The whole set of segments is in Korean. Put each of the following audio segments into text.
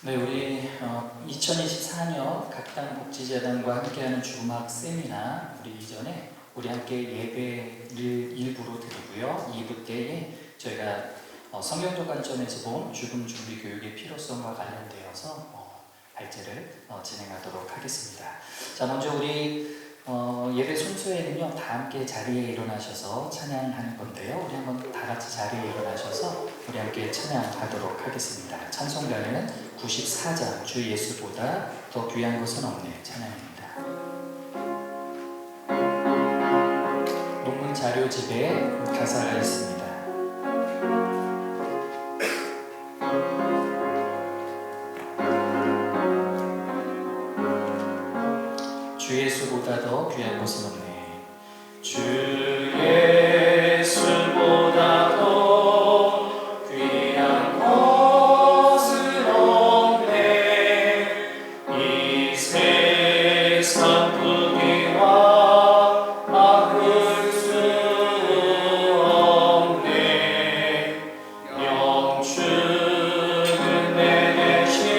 네, 우리 2024년 각당 복지재단과 함께하는 주막 세미나 우리 이전에 우리 함께 예배를 일부로 드리고요. 2부 때에 저희가 성경적 관점에서 본 죽음 준비 교육의 필요성과 관련되어서 발제를 진행하도록 하겠습니다. 자, 먼저 우리 예배 순서에는요, 다 함께 자리에 일어나셔서 찬양하는 건데요. 우리 한번 다 같이 자리에 일어나셔서 우리 함께 찬양하도록 하겠습니다. 찬송가는 94장 주 예수보다 더 귀한 것은 없네 찬양입니다. 논문 자료집에 가사가 있습니다. 주 예수보다 더 귀한 것은 없네. 주 예수보다 더 귀한 것은 없네. 이 세상 부귀와 막을 수 없네. 영주는 내 대신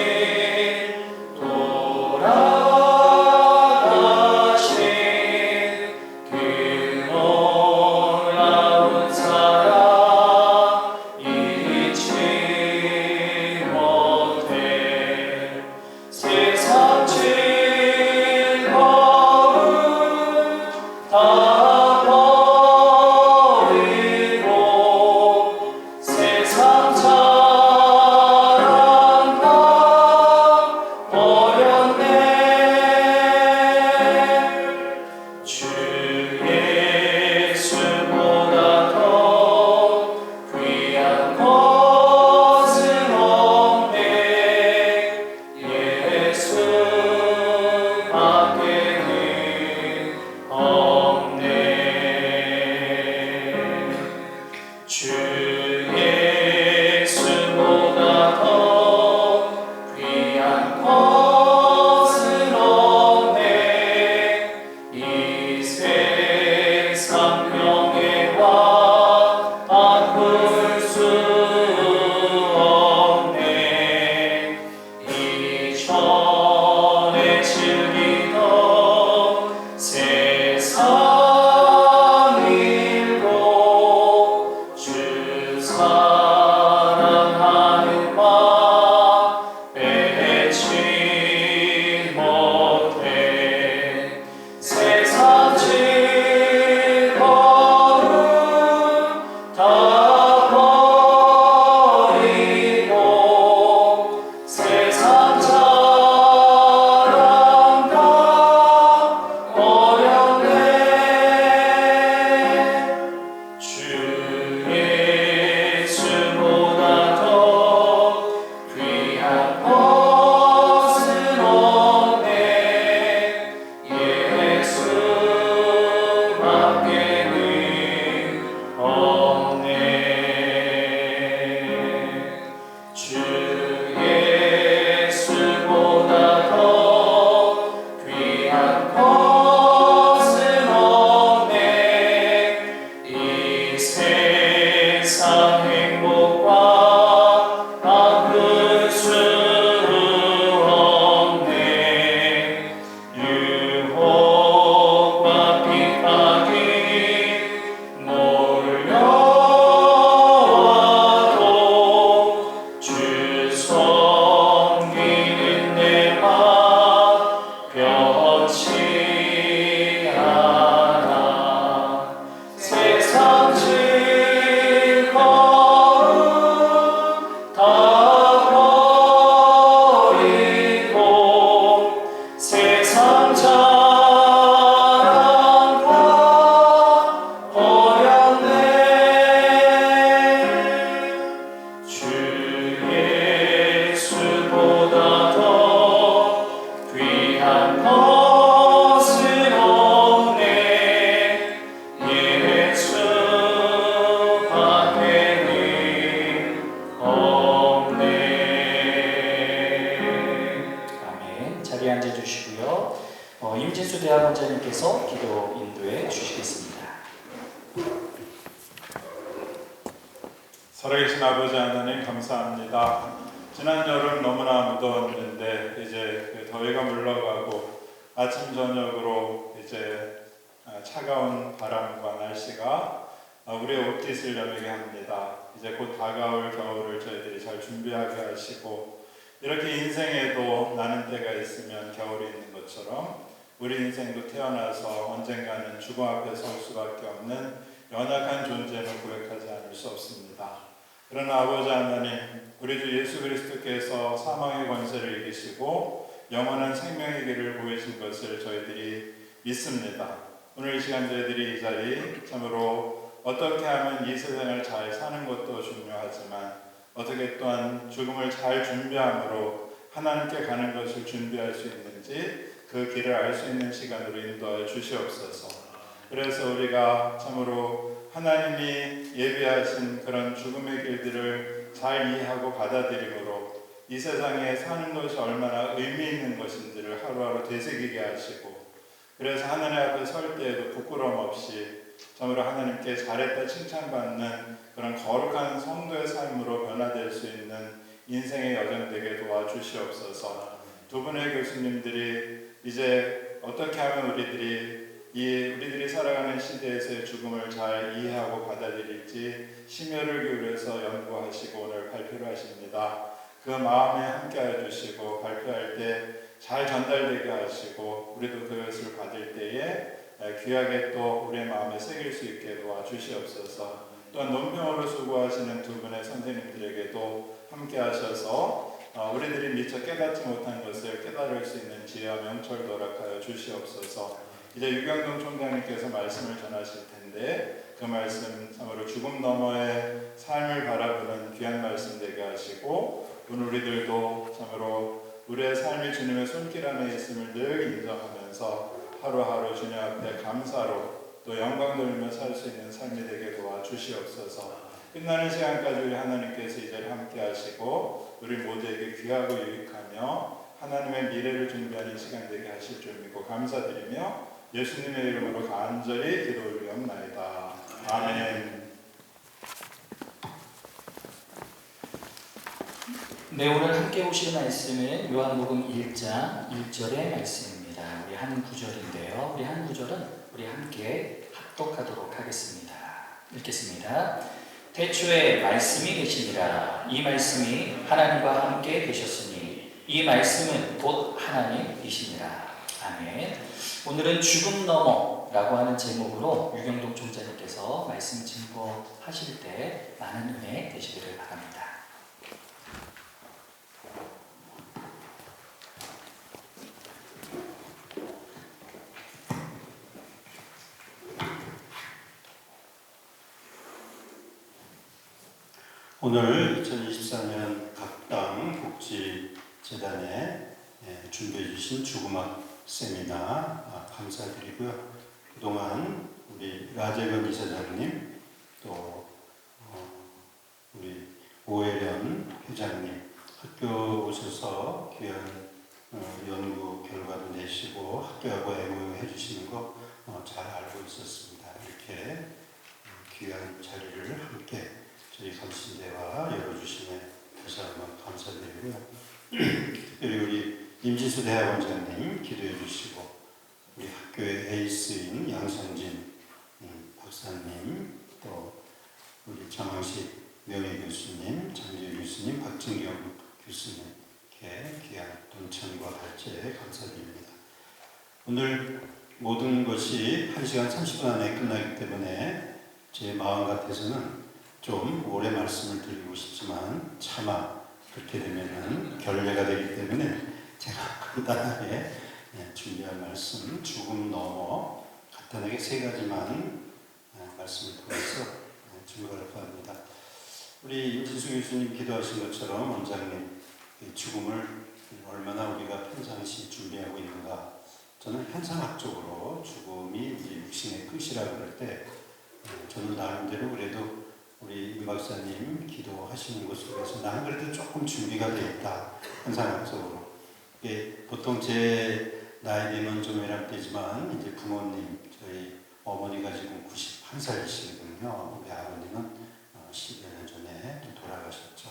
임진수 대학원장님께서 기도 인도해 주시겠습니다. 살아계신 아버지 하나님 감사합니다. 지난 여름 너무나 무더웠는데 이제 그 더위가 물러가고 아침 저녁으로 이제 차가운 바람과 날씨가 우리의 옷깃을 여미게 합니다. 이제 곧 다가올 겨울을 저희들이 잘 준비하게 하시고, 이렇게 인생에도 나는 때가 있으면 겨울이 있는 것처럼 우리 인생도 태어나서 언젠가는 죽음 앞에 설 수밖에 없는 연약한 존재는 고백하지 않을 수 없습니다. 그러나 아버지 하나님, 우리 주 예수 그리스도께서 사망의 권세를 이기시고 영원한 생명의 길을 보이신 것을 저희들이 믿습니다. 오늘 이 시간 저희들이 이 자리 참으로 어떻게 하면 이 세상을 잘 사는 것도 중요하지만 어떻게 또한 죽음을 잘 준비함으로 하나님께 가는 것을 준비할 수 있는지 그 길을 알 수 있는 시간으로 인도하여 주시옵소서. 그래서 우리가 참으로 하나님이 예비하신 그런 죽음의 길들을 잘 이해하고 받아들임으로 이 세상에 사는 것이 얼마나 의미 있는 것인지를 하루하루 되새기게 하시고, 그래서 하나님 앞에 설 때에도 부끄러움 없이 참으로 하나님께 잘했다 칭찬받는 그런 거룩한 성도의 삶으로 변화될 수 있는 인생의 여정 되게 도와주시옵소서. 두 분의 교수님들이 이제 어떻게 하면 우리들이 살아가는 시대에서의 죽음을 잘 이해하고 받아들일지 심혈을 기울여서 연구하시고 오늘 발표를 하십니다. 그 마음에 함께하여 주시고 발표할 때 잘 전달되게 하시고 우리도 그것을 받을 때에 귀하게 또 우리의 마음에 새길 수 있게 도와주시옵소서. 또한 논평으로 수고하시는 두 분의 선생님들에게도 함께하셔서 우리들이 미처 깨닫지 못한 것을 깨달을 수 있는 지혜와 명철도 허락하여 주시옵소서. 이제 유경동 총장님께서 말씀을 전하실 텐데 그 말씀 참으로 죽음 너머의 삶을 바라보는 귀한 말씀 되게 하시고, 오늘 우리들도 참으로 우리의 삶이 주님의 손길 안에 있음을 늘 인정하면서 하루하루 주님 앞에 감사로 또 영광 돌리며 살 수 있는 삶이 되게 도와주시옵소서. 끝나는 시간까지 우리 하나님께서 이 자리에 함께 하시고 우리 모두에게 귀하고 유익하며 하나님의 미래를 준비하는 시간 되게 하실 줄 믿고 감사드리며 예수님의 이름으로 간절히 기도 올리옵나이다. 아멘. 네, 오늘 함께 보실 말씀은 요한복음 1장 1절의 말씀입니다. 우리 한 구절인데요. 우리 한 구절은 우리 함께 합독하도록 하겠습니다. 읽겠습니다. 태초에 말씀이 계시니라. 이 말씀이 하나님과 함께 계셨으니 이 말씀은 곧 하나님이시니라. 아멘. 오늘은 죽음 너머라고 하는 제목으로 유경동 총장님께서 말씀 증거하실 때 많은 은혜 되시기를 바랍니다. 오늘 2024년 각당 복지재단에 준비해 주신 죽음학 세미나 감사드리고요. 그동안 우리 라재건 이사장님, 또 우리 오혜련 회장님 학교 오셔서 귀한 연구 결과도 내시고 학교하고 MOU 해주시는 거 잘 알고 있었습니다. 이렇게 귀한 자리를 함께 저희 감신대와 열어주심에 다시 한번 감사드리고요. 특별히 우리 임진수 대학원장님 기도해 주시고, 우리 학교의 에이스인 양성진 박사님, 또 우리 정항식 명예교수님, 장재 교수님, 박진경 교수님, 이렇게 귀한 동천과 발제에 감사드립니다. 오늘 모든 것이 1시간 30분 안에 끝나기 때문에 제 마음 같아서는 좀 오래 말씀을 드리고 싶지만 차마 그렇게 되면은 결례가 되기 때문에 제가 간단하게 준비한 말씀 죽음 넘어 간단하게 3가지만 말씀을 통해서 증거할까 합니다. 우리 임진수 교수님 기도하신 것처럼 원장님 죽음을 얼마나 우리가 평상시 준비하고 있는가. 저는 현상학적으로 죽음이 이제 육신의 끝이라 그럴 때 저는 나름대로 그래도 우리 임 박사님 기도하시는 것 속에서 나는 그래도 조금 준비가 되어 있다. 현상학적으로. 보통 제 나이 되면 좀 외람되지만 이제 부모님, 저희 어머니가 지금 91살이시거든요. 우리 아버님은 10여 년 전에 돌아가셨죠.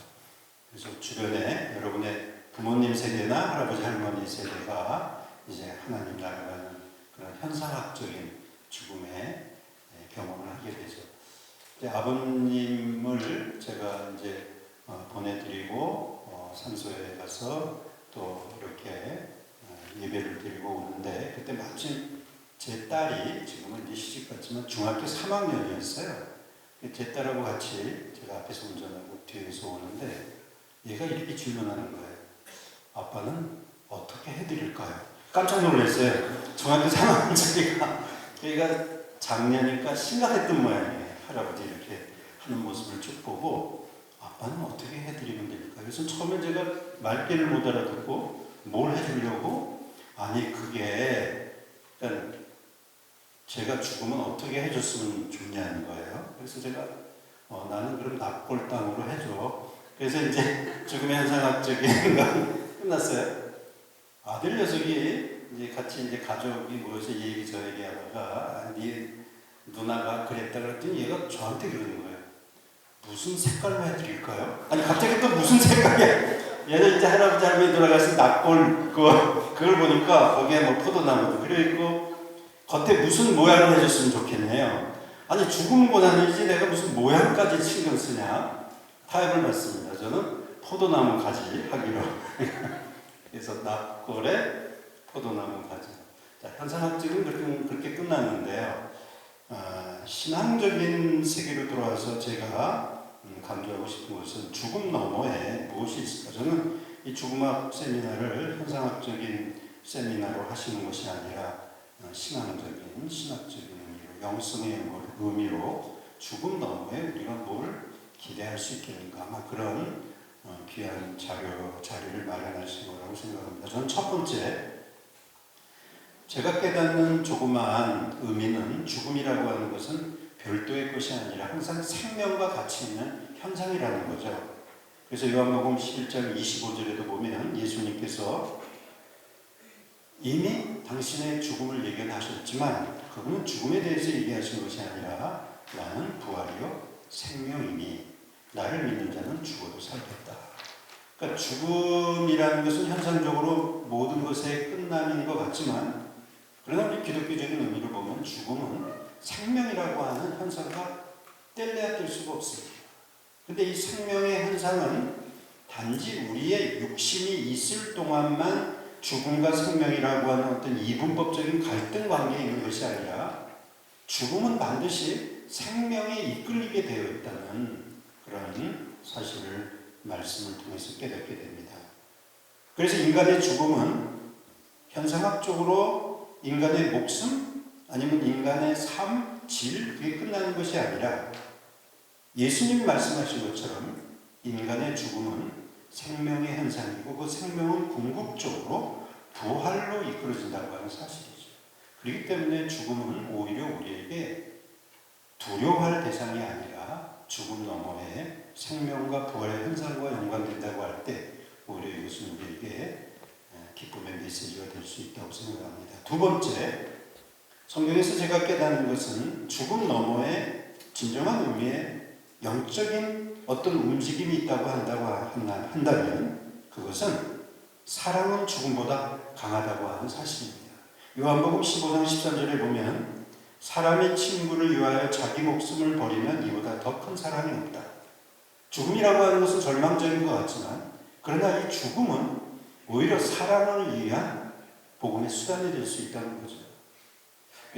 그래서 주변에 여러분의 부모님 세대나 할아버지 할머니 세대가 이제 하나님 나라가는 그런 현상학적인 죽음의 경험을 하게 되죠. 이제 아버님을 제가 이제 보내드리고 산소에 가서 또 이렇게 예배를 드리고 오는데 그때 마침 제 딸이 지금은 이제 시집 갔지만 중학교 3학년이었어요. 제 딸하고 같이 제가 앞에서 운전하고 뒤에서 오는데 얘가 이렇게 질문하는 거예요. 아빠는 어떻게 해드릴까요? 깜짝 놀랐어요. 중학교 3학년짜리가 얘가 작년이니까 심각했던 모양이에요. 할아버지 이렇게 하는 모습을 쭉 보고 아빠는 어떻게 해드리면 될까? 그래서 처음에 제가 말귀를 못 알아듣고 뭘 해주려고? 아니 그게 그러니까 제가 죽으면 어떻게 해줬으면 좋냐는 거예요. 그래서 제가 나는 그럼 납골당으로 해줘. 그래서 이제 죽음의 현상학적인 건 끝났어요. 아들 녀석이 이제 같이 이제 가족이 모여서 얘기 저 얘기하다가 네 누나가 그랬다 그랬더니 얘가 저한테 그러는 거예요. 무슨 색깔로 해드릴까요? 아니 갑자기 또 무슨 색깔이야? 얘는 이제 할아버지 할머니 돌아가신 납골 그걸 보니까 거기에 뭐 포도나무도 그려있고 겉에 무슨 모양을 해줬으면 좋겠네요. 아니 죽은 고난이지 내가 무슨 모양까지 신경 쓰냐? 타협을 받습니다. 저는 포도나무 가지 하기로. 그래서 납골에 포도나무 가지. 자, 현상학적은 그렇게 끝났는데요. 신앙적인 세계로 들어와서 제가 강조하고 싶은 것은 죽음 너머에 무엇이 있을까? 저는 이 죽음학 세미나를 현상학적인 세미나로 하시는 것이 아니라 신앙적인, 신학적인 의미로, 영성의 의미로 죽음 너머에 우리가 뭘 기대할 수 있겠는가? 아마 그런 귀한 자리를 마련하신 거라고 생각합니다. 저는 첫 번째, 제가 깨닫는 조그마한 의미는 죽음이라고 하는 것은 별도의 것이 아니라 항상 생명과 같이 있는 현상이라는 거죠. 그래서 요한복음 11장 25절에도 보면 예수님께서 이미 당신의 죽음을 예견하셨지만 그분은 죽음에 대해서 얘기하신 것이 아니라 나는 부활이요 생명이니 나를 믿는 자는 죽어도 살겠다. 그러니까 죽음이라는 것은 현상적으로 모든 것의 끝남인 것 같지만 그러나 우리 기독교적인 의미로 보면 죽음은 생명이라고 하는 현상과 뗄래야 뗄 수가 없습니다. 그런데 이 생명의 현상은 단지 우리의 육신이 있을 동안만 죽음과 생명이라고 하는 어떤 이분법적인 갈등 관계에 있는 것이 아니라 죽음은 반드시 생명에 이끌리게 되어 있다는 그런 사실을 말씀을 통해서 깨닫게 됩니다. 그래서 인간의 죽음은 현상학적으로 인간의 목숨 아니면 인간의 삶, 질 그게 끝나는 것이 아니라 예수님이 말씀하신 것처럼 인간의 죽음은 생명의 현상이고 그 생명은 궁극적으로 부활로 이끌어진다고 하는 사실이죠. 그렇기 때문에 죽음은 오히려 우리에게 두려워할 대상이 아니라 죽음 너머에 생명과 부활의 현상과 연관된다고 할 때 오히려 이것은 우리에게 기쁨의 메시지가 될 수 있다고 생각합니다. 두 번째, 성경에서 제가 깨닫는 것은 죽음 너머에 진정한 의미의 영적인 어떤 움직임이 있다고 한다면 그것은 사랑은 죽음보다 강하다고 하는 사실입니다. 요한복음 15장 13절에 보면 사람이 친구를 위하여 자기 목숨을 버리면 이보다 더 큰 사랑이 없다. 죽음이라고 하는 것은 절망적인 것 같지만 그러나 이 죽음은 오히려 사랑을 위한 복음의 수단이 될 수 있다는 거죠.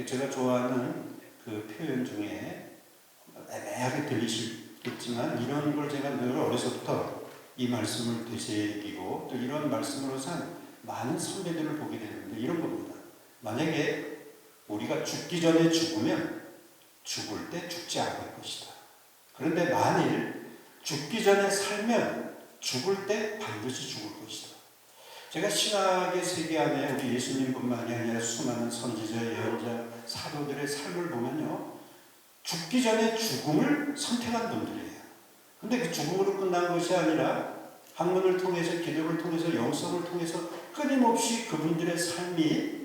제가 좋아하는 그 표현 중에 애매하게 들리시겠지만 이런 걸 제가 늘 어려서부터 이 말씀을 되새기고 또 이런 말씀으로서 많은 선배들을 보게 되는데 이런 겁니다. 만약에 우리가 죽기 전에 죽으면 죽을 때 죽지 않을 것이다. 그런데 만일 죽기 전에 살면 죽을 때 반드시 죽을 것이다. 제가 신학의 세계 안에 우리 예수님뿐만이 아니라 수많은 선지자, 예언자, 사도들의 삶을 보면요. 죽기 전에 죽음을 선택한 분들이에요. 근데 그 죽음으로 끝난 것이 아니라 학문을 통해서, 기도를 통해서, 영성을 통해서 끊임없이 그분들의 삶이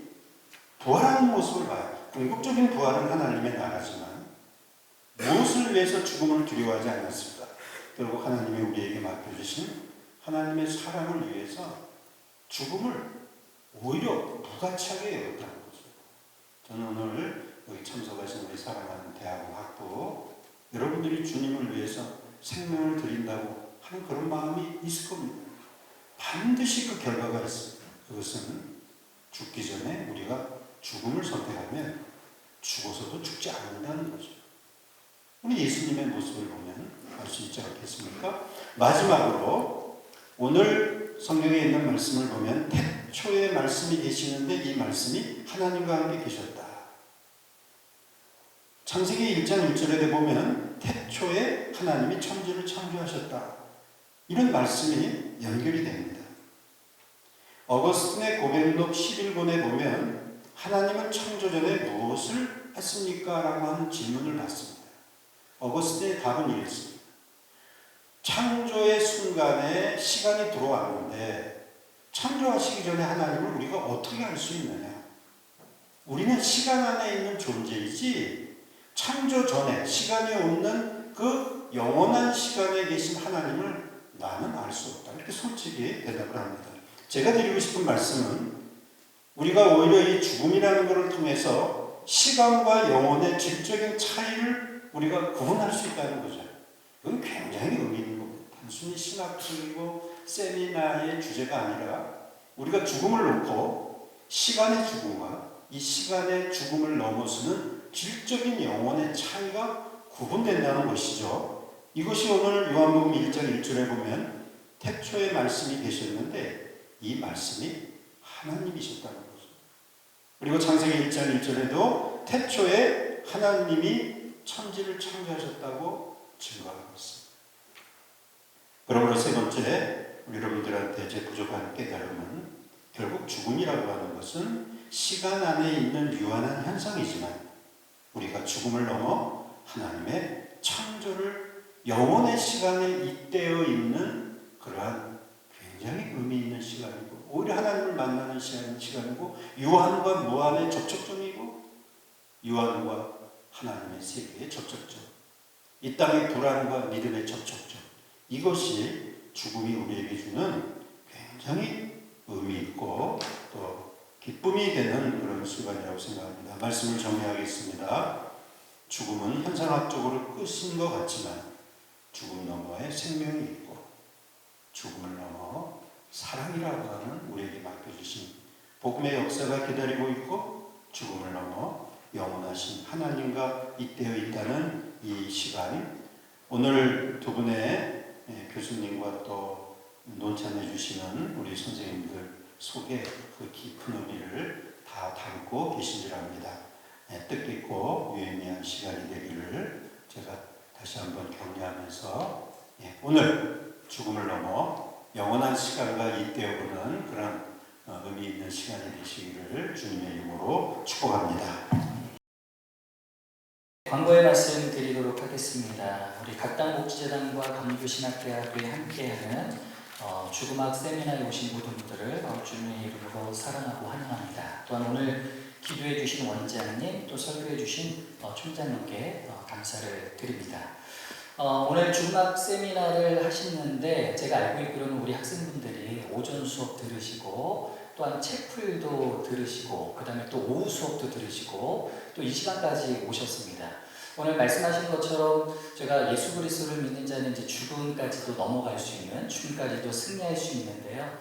부활하는 모습을 봐요. 궁극적인 부활은 하나님의 나라지만 무엇을 위해서 죽음을 두려워하지 않았을까? 결국 하나님이 우리에게 맡겨주신 하나님의 사랑을 위해서 죽음을 오히려 무가치하게 여겼다는 거죠. 저는 오늘 여기 참석하신 우리 사랑하는 대학원 학부 여러분들이 주님을 위해서 생명을 드린다고 하는 그런 마음이 있을 겁니다. 반드시 그 결과가 있습니다. 그것은 죽기 전에 우리가 죽음을 선택하면 죽어서도 죽지 않는다는 거죠. 우리 예수님의 모습을 보면 알 수 있지 않겠습니까? 마지막으로 오늘 성경에 있는 말씀을 보면 태초에 말씀이 계시는데 이 말씀이 하나님과 함께 계셨다. 창세기 1장 1절에 보면 태초에 하나님이 천지를 창조하셨다. 이런 말씀이 연결이 됩니다. 어거스틴의 고백록 11권에 보면 하나님은 창조 전에 무엇을 했습니까? 라고 하는 질문을 받습니다. 어거스틴의 답은 이랬습니다. 창조의 순간에 시간이 들어왔는데 창조하시기 전에 하나님을 우리가 어떻게 알 수 있느냐? 우리는 시간 안에 있는 존재이지 창조 전에 시간이 없는 그 영원한 시간에 계신 하나님을 나는 알 수 없다. 이렇게 솔직히 대답을 합니다. 제가 드리고 싶은 말씀은 우리가 오히려 이 죽음이라는 것을 통해서 시간과 영혼의 질적인 차이를 우리가 구분할 수 있다는 거죠. 이건 굉장히 의미 있는 겁니다. 단순히 신학적이고 세미나의 주제가 아니라 우리가 죽음을 놓고 시간의 죽음과 이 시간의 죽음을 넘어서는 질적인 영혼의 차이가 구분된다는 것이죠. 이것이 오늘 요한복음 1장 1절에 보면 태초에 말씀이 계셨는데 이 말씀이 하나님이셨다는 거죠. 그리고 창세기 1장 1절에도 태초에 하나님이 천지를 창조하셨다고 증거하고 있습니다. 그러므로 세 번째 우리 여러분들한테 제 부족한 깨달음은 결국 죽음이라고 하는 것은 시간 안에 있는 유한한 현상이지만 우리가 죽음을 넘어 하나님의 창조를 영원의 시간에 잇대어 있는 그러한 굉장히 의미 있는 시간이고 오히려 하나님을 만나는 시간이고 유한과 무한의 접촉점이고 유한과 하나님의 세계의 접촉점, 이 땅의 불안과 믿음의 접촉점, 이것이 죽음이 우리에게 주는 굉장히 의미 있고 또 기쁨이 되는 그런 순간이라고 생각합니다. 말씀을 정리하겠습니다. 죽음은 현상학적으로 끝인 것 같지만 죽음 너머에 생명이 있고 죽음을 넘어 사랑이라고 하는 우리에게 맡겨주신 복음의 역사가 기다리고 있고 죽음을 넘어 영원하신 하나님과 잇대어 있다는 이 시간, 오늘 두 분의 교수님과 또 논찬해 주시는 우리 선생님들 속에 그 깊은 의미를 다 담고 계신 줄 압니다. 뜻깊고 유의미한 시간이 되기를 제가 다시 한번 격려하면서 오늘 죽음을 넘어 영원한 시간과 잇대어보는 그런 의미 있는 시간이 되시기를 주님의 이름으로 축복합니다. 광고의 말씀 드리도록 하겠습니다. 우리 각당복지재단과 강주신학대학교에 함께하는 죽음학 세미나에 오신 모든 분들을 주님의 이름으로 사랑하고 환영합니다. 또한 오늘 기도해 주신 원장님, 또 설교해 주신 총장님께 감사를 드립니다. 오늘 죽음학 세미나를 하시는데 제가 알고 있기로는 우리 학생분들이 오전 수업 들으시고 또한 책풀도 들으시고 그 다음에 또 오후 수업도 들으시고 또 이 시간까지 오셨습니다. 오늘 말씀하신 것처럼 제가 예수 그리스도를 믿는 자는 이제 죽음까지도 넘어갈 수 있는, 죽음까지도 승리할 수 있는데요.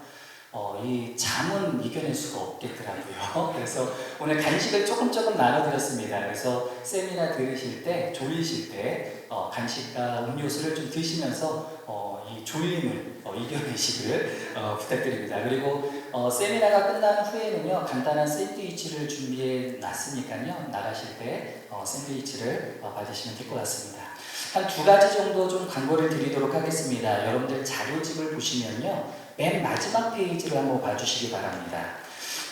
이 잠은 이겨낼 수가 없겠더라고요. 그래서 오늘 간식을 조금 나눠드렸습니다. 그래서 세미나 들으실 때, 졸리실 때 간식과 음료수를 좀 드시면서 이 졸림을 이겨내시기를 부탁드립니다. 그리고 세미나가 끝난 후에는요, 간단한 샌드위치를 준비해 놨으니까요, 나가실 때 샌드위치를 받으시면 될 것 같습니다. 한 두 가지 정도 좀 광고를 드리도록 하겠습니다. 여러분들 자료집을 보시면요, 맨 마지막 페이지를 한번 봐주시기 바랍니다.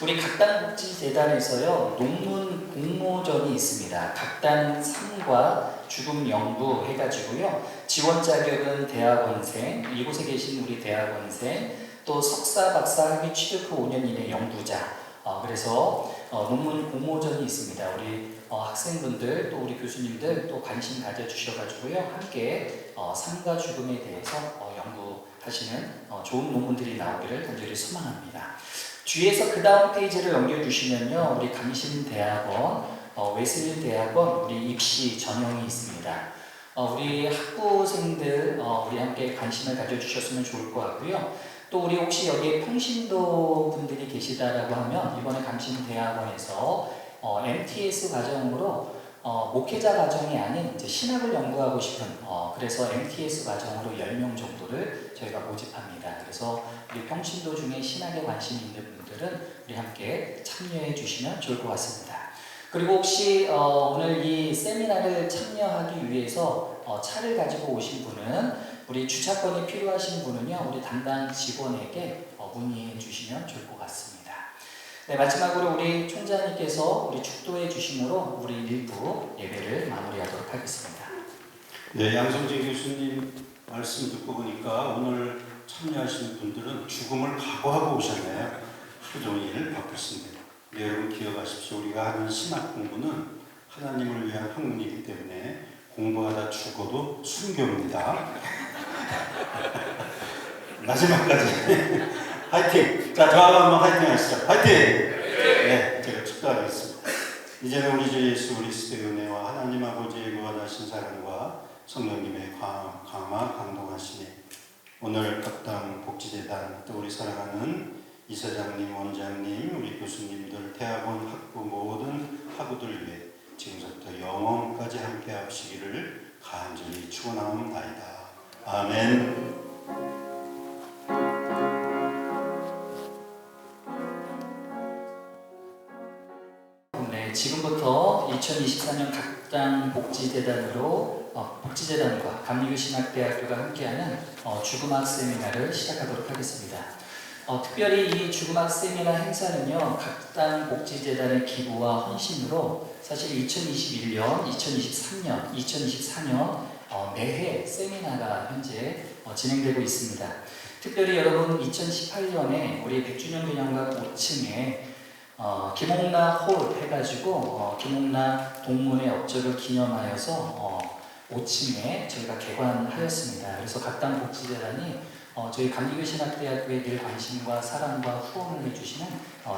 우리 각당복지재단에서요, 논문 공모전이 있습니다. 각당 3과 죽음 연구 해가지고요, 지원 자격은 대학원생, 이곳에 계신 우리 대학원생, 또 석사, 박사 학위 취득 후 5년 이내 연구자, 그래서 논문 공모전이 있습니다. 우리 학생분들 또 우리 교수님들 또 관심 가져주셔가지고요, 함께 삶과 죽음에 대해서 연구 하시는 좋은 논문들이 나오기를 간절히 소망합니다. 뒤에서 그 다음 페이지를 넘겨주시면요, 우리 강신대학원, 웨슬리 대학원 우리 입시 전형이 있습니다. 우리 학부생들 우리 함께 관심을 가져주셨으면 좋을 것 같고요. 또 우리 혹시 여기에 평신도 분들이 계시다라고 하면 이번에 강신대학원에서 MTS 과정으로 목회자 과정이 아닌 이제 신학을 연구하고 싶은 그래서 MTS 과정으로 10명 정도를 저희가 모집합니다. 그래서 우리 평신도 중에 신학에 관심 있는 분들은 우리 함께 참여해 주시면 좋을 것 같습니다. 그리고 혹시 오늘 이 세미나를 참여하기 위해서 차를 가지고 오신 분은 우리 주차권이 필요하신 분은요, 우리 담당 직원에게 문의해 주시면 좋을 것 같습니다. 네, 마지막으로 우리 총장님께서 우리 축도해 주심으로 우리 일부 예배를 마무리하도록 하겠습니다. 네, 양성재 교수님 말씀 듣고 보니까 오늘 참여하신 분들은 죽음을 각오하고 오셨네요. 하루 종일 바쁘신데. 네, 여러분 기억하십시오. 우리가 하는 신학 공부는 하나님을 위한 학문이기 때문에 공부하다 죽어도 순교입니다. 마지막까지 화이팅! 자, 저하고 한번 화이팅 하시죠. 화이팅! 네, 제가 축도하겠습니다. 이제는 우리 주 예수 그리스도의 은혜와 하나님 아버지의 무한하신 사랑과 성령님의 강화 강동하시니 오늘 각당 복지재단 또 우리 사랑하는 이사장님, 원장님, 우리 교수님들, 대학원 학부 모든 학우들 위해 지금부터 영원까지 함께 하시기를 간절히 축원하옵나이다. 아멘. 네, 지금부터 2024년 각당 복지재단과 감리교신학대학교가 함께하는 죽음학 세미나를 시작하도록 하겠습니다. 특별히 이 죽음학 세미나 행사는요, 각당 복지재단의 기부와 헌신으로 사실 2021년, 2023년, 2024년 매해 세미나가 현재 진행되고 있습니다. 특별히 여러분 2018년에 우리 100주년 기념관 5층에 김홍나 홀 해가지고 김홍나 동문의 업적을 기념하여서 5층에 저희가 개관하였습니다. 그래서 각당 복지재단이 저희 감리교신학대학교에 늘 관심과 사랑과 후원을 해주시는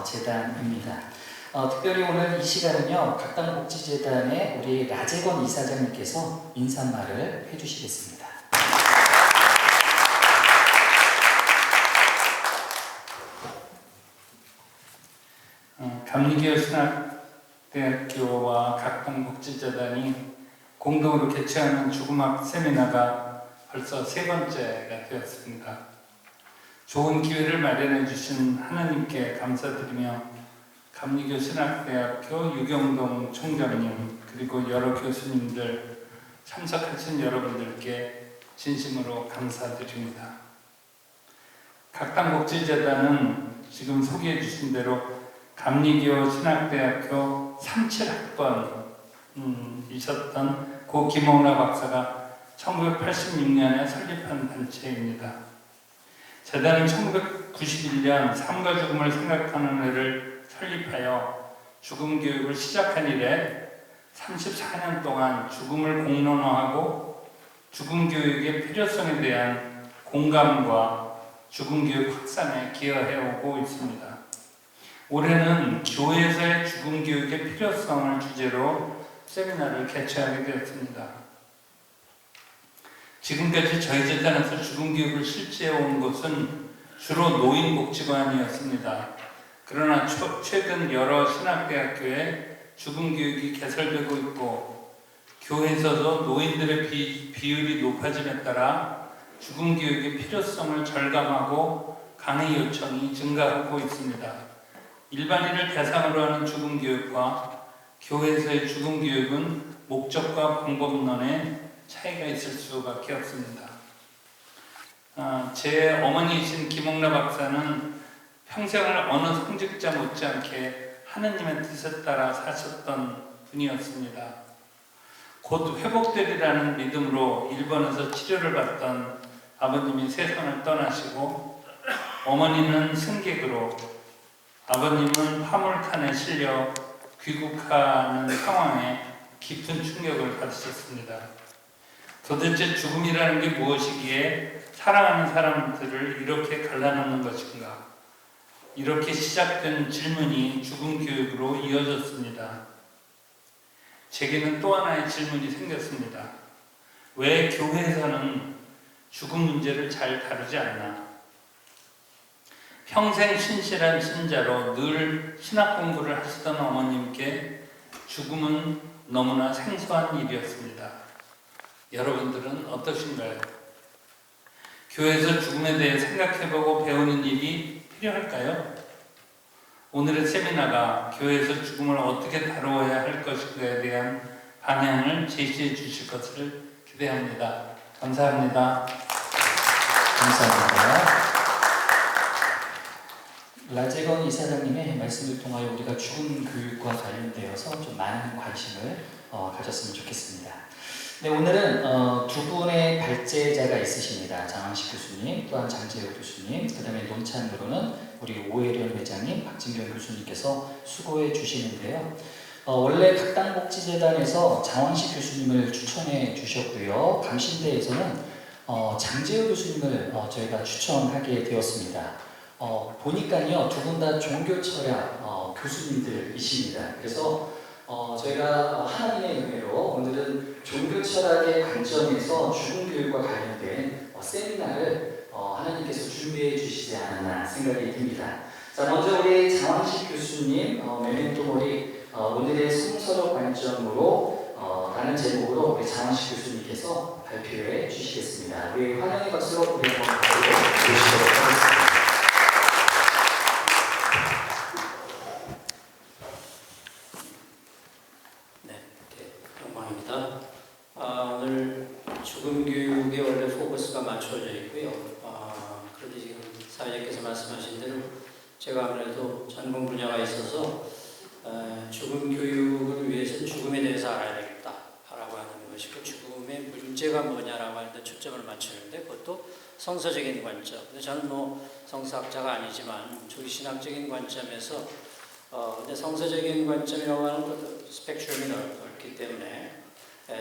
재단입니다. 특별히 오늘 이 시간은요, 각당 복지재단의 우리 라재건 이사장님께서 인사말을 해주시겠습니다. 감리교신학대학교와 각당 복지재단이 공동으로 개최하는 죽음학 세미나가 벌써 3번째가 되었습니다. 좋은 기회를 마련해 주신 하나님께 감사드리며 감리교신학대학교 유경동 총장님 그리고 여러 교수님들 참석하신 여러분들께 진심으로 감사드립니다. 각당 복지재단은 지금 소개해 주신 대로 감리교신학대학교 37학번이셨던 고 김홍라 박사가 1986년에 설립한 단체입니다. 재단은 1991년 삶과 죽음을 생각하는 회를 설립하여 죽음 교육을 시작한 이래 34년 동안 죽음을 공론화하고 죽음 교육의 필요성에 대한 공감과 죽음 교육 확산에 기여해오고 있습니다. 올해는 교회에서의 죽음 교육의 필요성을 주제로 세미나를 개최하게 되었습니다. 지금까지 저희 재단에서 죽음 교육을 실시해 온 곳은 주로 노인복지관이었습니다. 그러나 최근 여러 신학대학교에 죽음 교육이 개설되고 있고 교회에서도 노인들의 비율이 높아짐에 따라 죽음 교육의 필요성을 절감하고 강의 요청이 증가하고 있습니다. 일반인을 대상으로 하는 죽음 교육과 교회에서의 죽음 교육은 목적과 방법론에 차이가 있을 수밖에 없습니다. 제 어머니이신 김홍라 박사는 평생을 어느 성직자 못지않게 하느님의 뜻에 따라 사셨던 분이었습니다. 곧 회복되리라는 믿음으로 일본에서 치료를 받던 아버님이 세상을 떠나시고 어머니는 승객으로 아버님은 화물칸에 실려 귀국하는 상황에 깊은 충격을 받으셨습니다. 도대체 죽음이라는 게 무엇이기에 사랑하는 사람들을 이렇게 갈라놓는 것인가? 이렇게 시작된 질문이 죽음 교육으로 이어졌습니다. 제게는 또 하나의 질문이 생겼습니다. 왜 교회에서는 죽음 문제를 잘 다루지 않나? 평생 신실한 신자로 늘 신학 공부를 하시던 어머님께 죽음은 너무나 생소한 일이었습니다. 여러분들은 어떠신가요? 교회에서 죽음에 대해 생각해보고 배우는 일이 필요할까요? 오늘의 세미나가 교회에서 죽음을 어떻게 다루어야 할 것인가에 대한 방향을 제시해 주실 것을 기대합니다. 감사합니다. 감사합니다. 라재건 이사장님의 말씀을 통하여 우리가 죽음 교육과 관련되어서 좀 많은 관심을 가졌으면 좋겠습니다. 네, 오늘은 두 분의 발제자가 있으십니다. 장항식 교수님, 또한 장재혁 교수님, 그 다음에 논찬으로는 우리 오혜련 회장님, 박진경 교수님께서 수고해 주시는데요. 원래 각당복지재단에서 장항식 교수님을 추천해 주셨고요. 감신대에서는 장재혁 교수님을 저희가 추천하게 되었습니다. 보니까요, 두 분 다 종교철학 교수님들이십니다. 그래서 저희가 하나님의 은혜로 오늘은 종교철학의 관점에서 죽음 교육과 관련된 세미나를 하나님께서 준비해 주시지 않았나 생각이 듭니다. 자, 먼저 우리 장항식 교수님 메멘토 모리 오늘의 성서적 관점으로 라는 제목으로 우리 장항식 교수님께서 발표해 주시겠습니다. 우리 환영의 박수로 우리 한번 보시도록 하겠습니다. 오늘 죽음 교육에 원래 포커스가 맞춰져 있고요. 그런데 지금 사회자께서 말씀하신 대로 제가 아무래도 전공 분야가 있어서 죽음 교육을 위해서는 죽음에 대해서 알아야 되겠다라고 하는 것이고 죽음의 문제가 뭐냐라고 하는데 초점을 맞추는데 그것도 성서적인 관점. 근데 저는 뭐 성서학자가 아니지만 조기신학적인 관점에서 근데 성서적인 관점이라고 하는 것도 스펙트럼이 넓기 때문에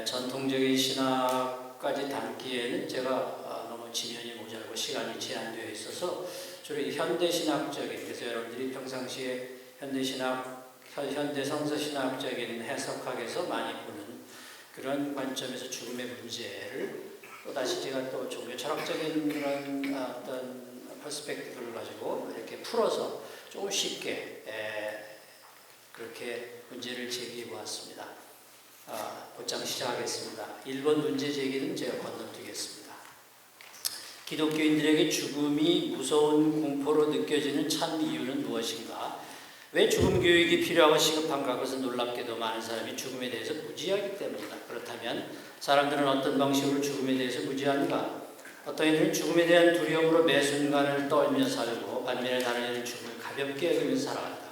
전통적인 신학까지 담기에는 제가 너무 지면이 모자라고 시간이 제한되어 있어서 주로 이 현대신학적인, 그래서 여러분들이 평상시에 현대신학, 현대 성서신학적인 해석학에서 많이 보는 그런 관점에서 죽음의 문제를 또다시 제가 또 종교철학적인 그런 어떤 퍼스펙티브를 가지고 이렇게 풀어서 조금 쉽게 그렇게 문제를 제기해 보았습니다. 곧장 시작하겠습니다. 1번 문제 제기는 제가 건너뛰겠습니다. 기독교인들에게 죽음이 무서운 공포로 느껴지는 참 이유는 무엇인가? 왜 죽음 교육이 필요하고 시급한가? 그것은 놀랍게도 많은 사람이 죽음에 대해서 무지하기 때문이다. 그렇다면 사람들은 어떤 방식으로 죽음에 대해서 무지한가? 어떤 이들은 죽음에 대한 두려움으로 매 순간을 떨며 살고 반면에 다른 이들은 죽음을 가볍게 여기면서 살아간다.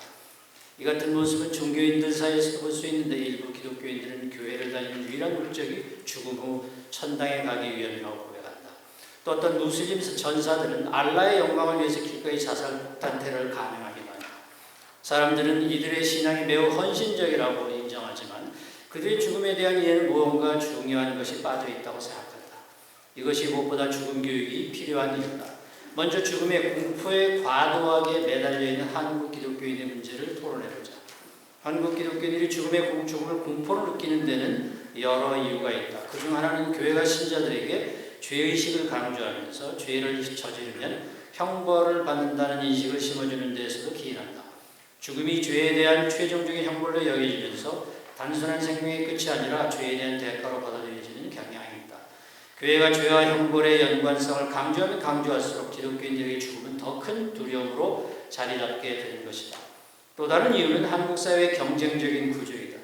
이 같은 모습은 종교인들 사이에서도 볼 수 있는데 일부 기독교인들은 교회를 다니는 유일한 목적이 죽음 후 천당에 가기 위함이라고 고백한다. 또 어떤 무슬림 전사들은 알라의 영광을 위해서 기꺼이 자살폭탄 테러를 감행하기도 한다. 사람들은 이들의 신앙이 매우 헌신적이라고 인정하지만 그들의 죽음에 대한 이해는 무언가 중요한 것이 빠져있다고 생각한다. 이것이 무엇보다 죽음 교육이 필요한 이유다. 먼저 죽음의 공포에 과도하게 매달려 있는 한국 기독교인의 문제를 토론해보자. 한국 기독교인들이 죽음을 공포를 느끼는 데는 여러 이유가 있다. 그중 하나는 교회가 신자들에게 죄의식을 강조하면서 죄를 저지르면 형벌을 받는다는 인식을 심어주는 데에서도 기인한다. 죽음이 죄에 대한 최종적인 형벌로 여겨지면서 단순한 생명의 끝이 아니라 죄에 대한 대가로 받아들여지는 경향이 있다. 교회가 죄와 형벌의 연관성을 강조하면 강조할수록 기독교인들에게 죽음은 더 큰 두려움으로 자리 잡게 되는 것이다. 또 다른 이유는 한국 사회의 경쟁적인 구조이다.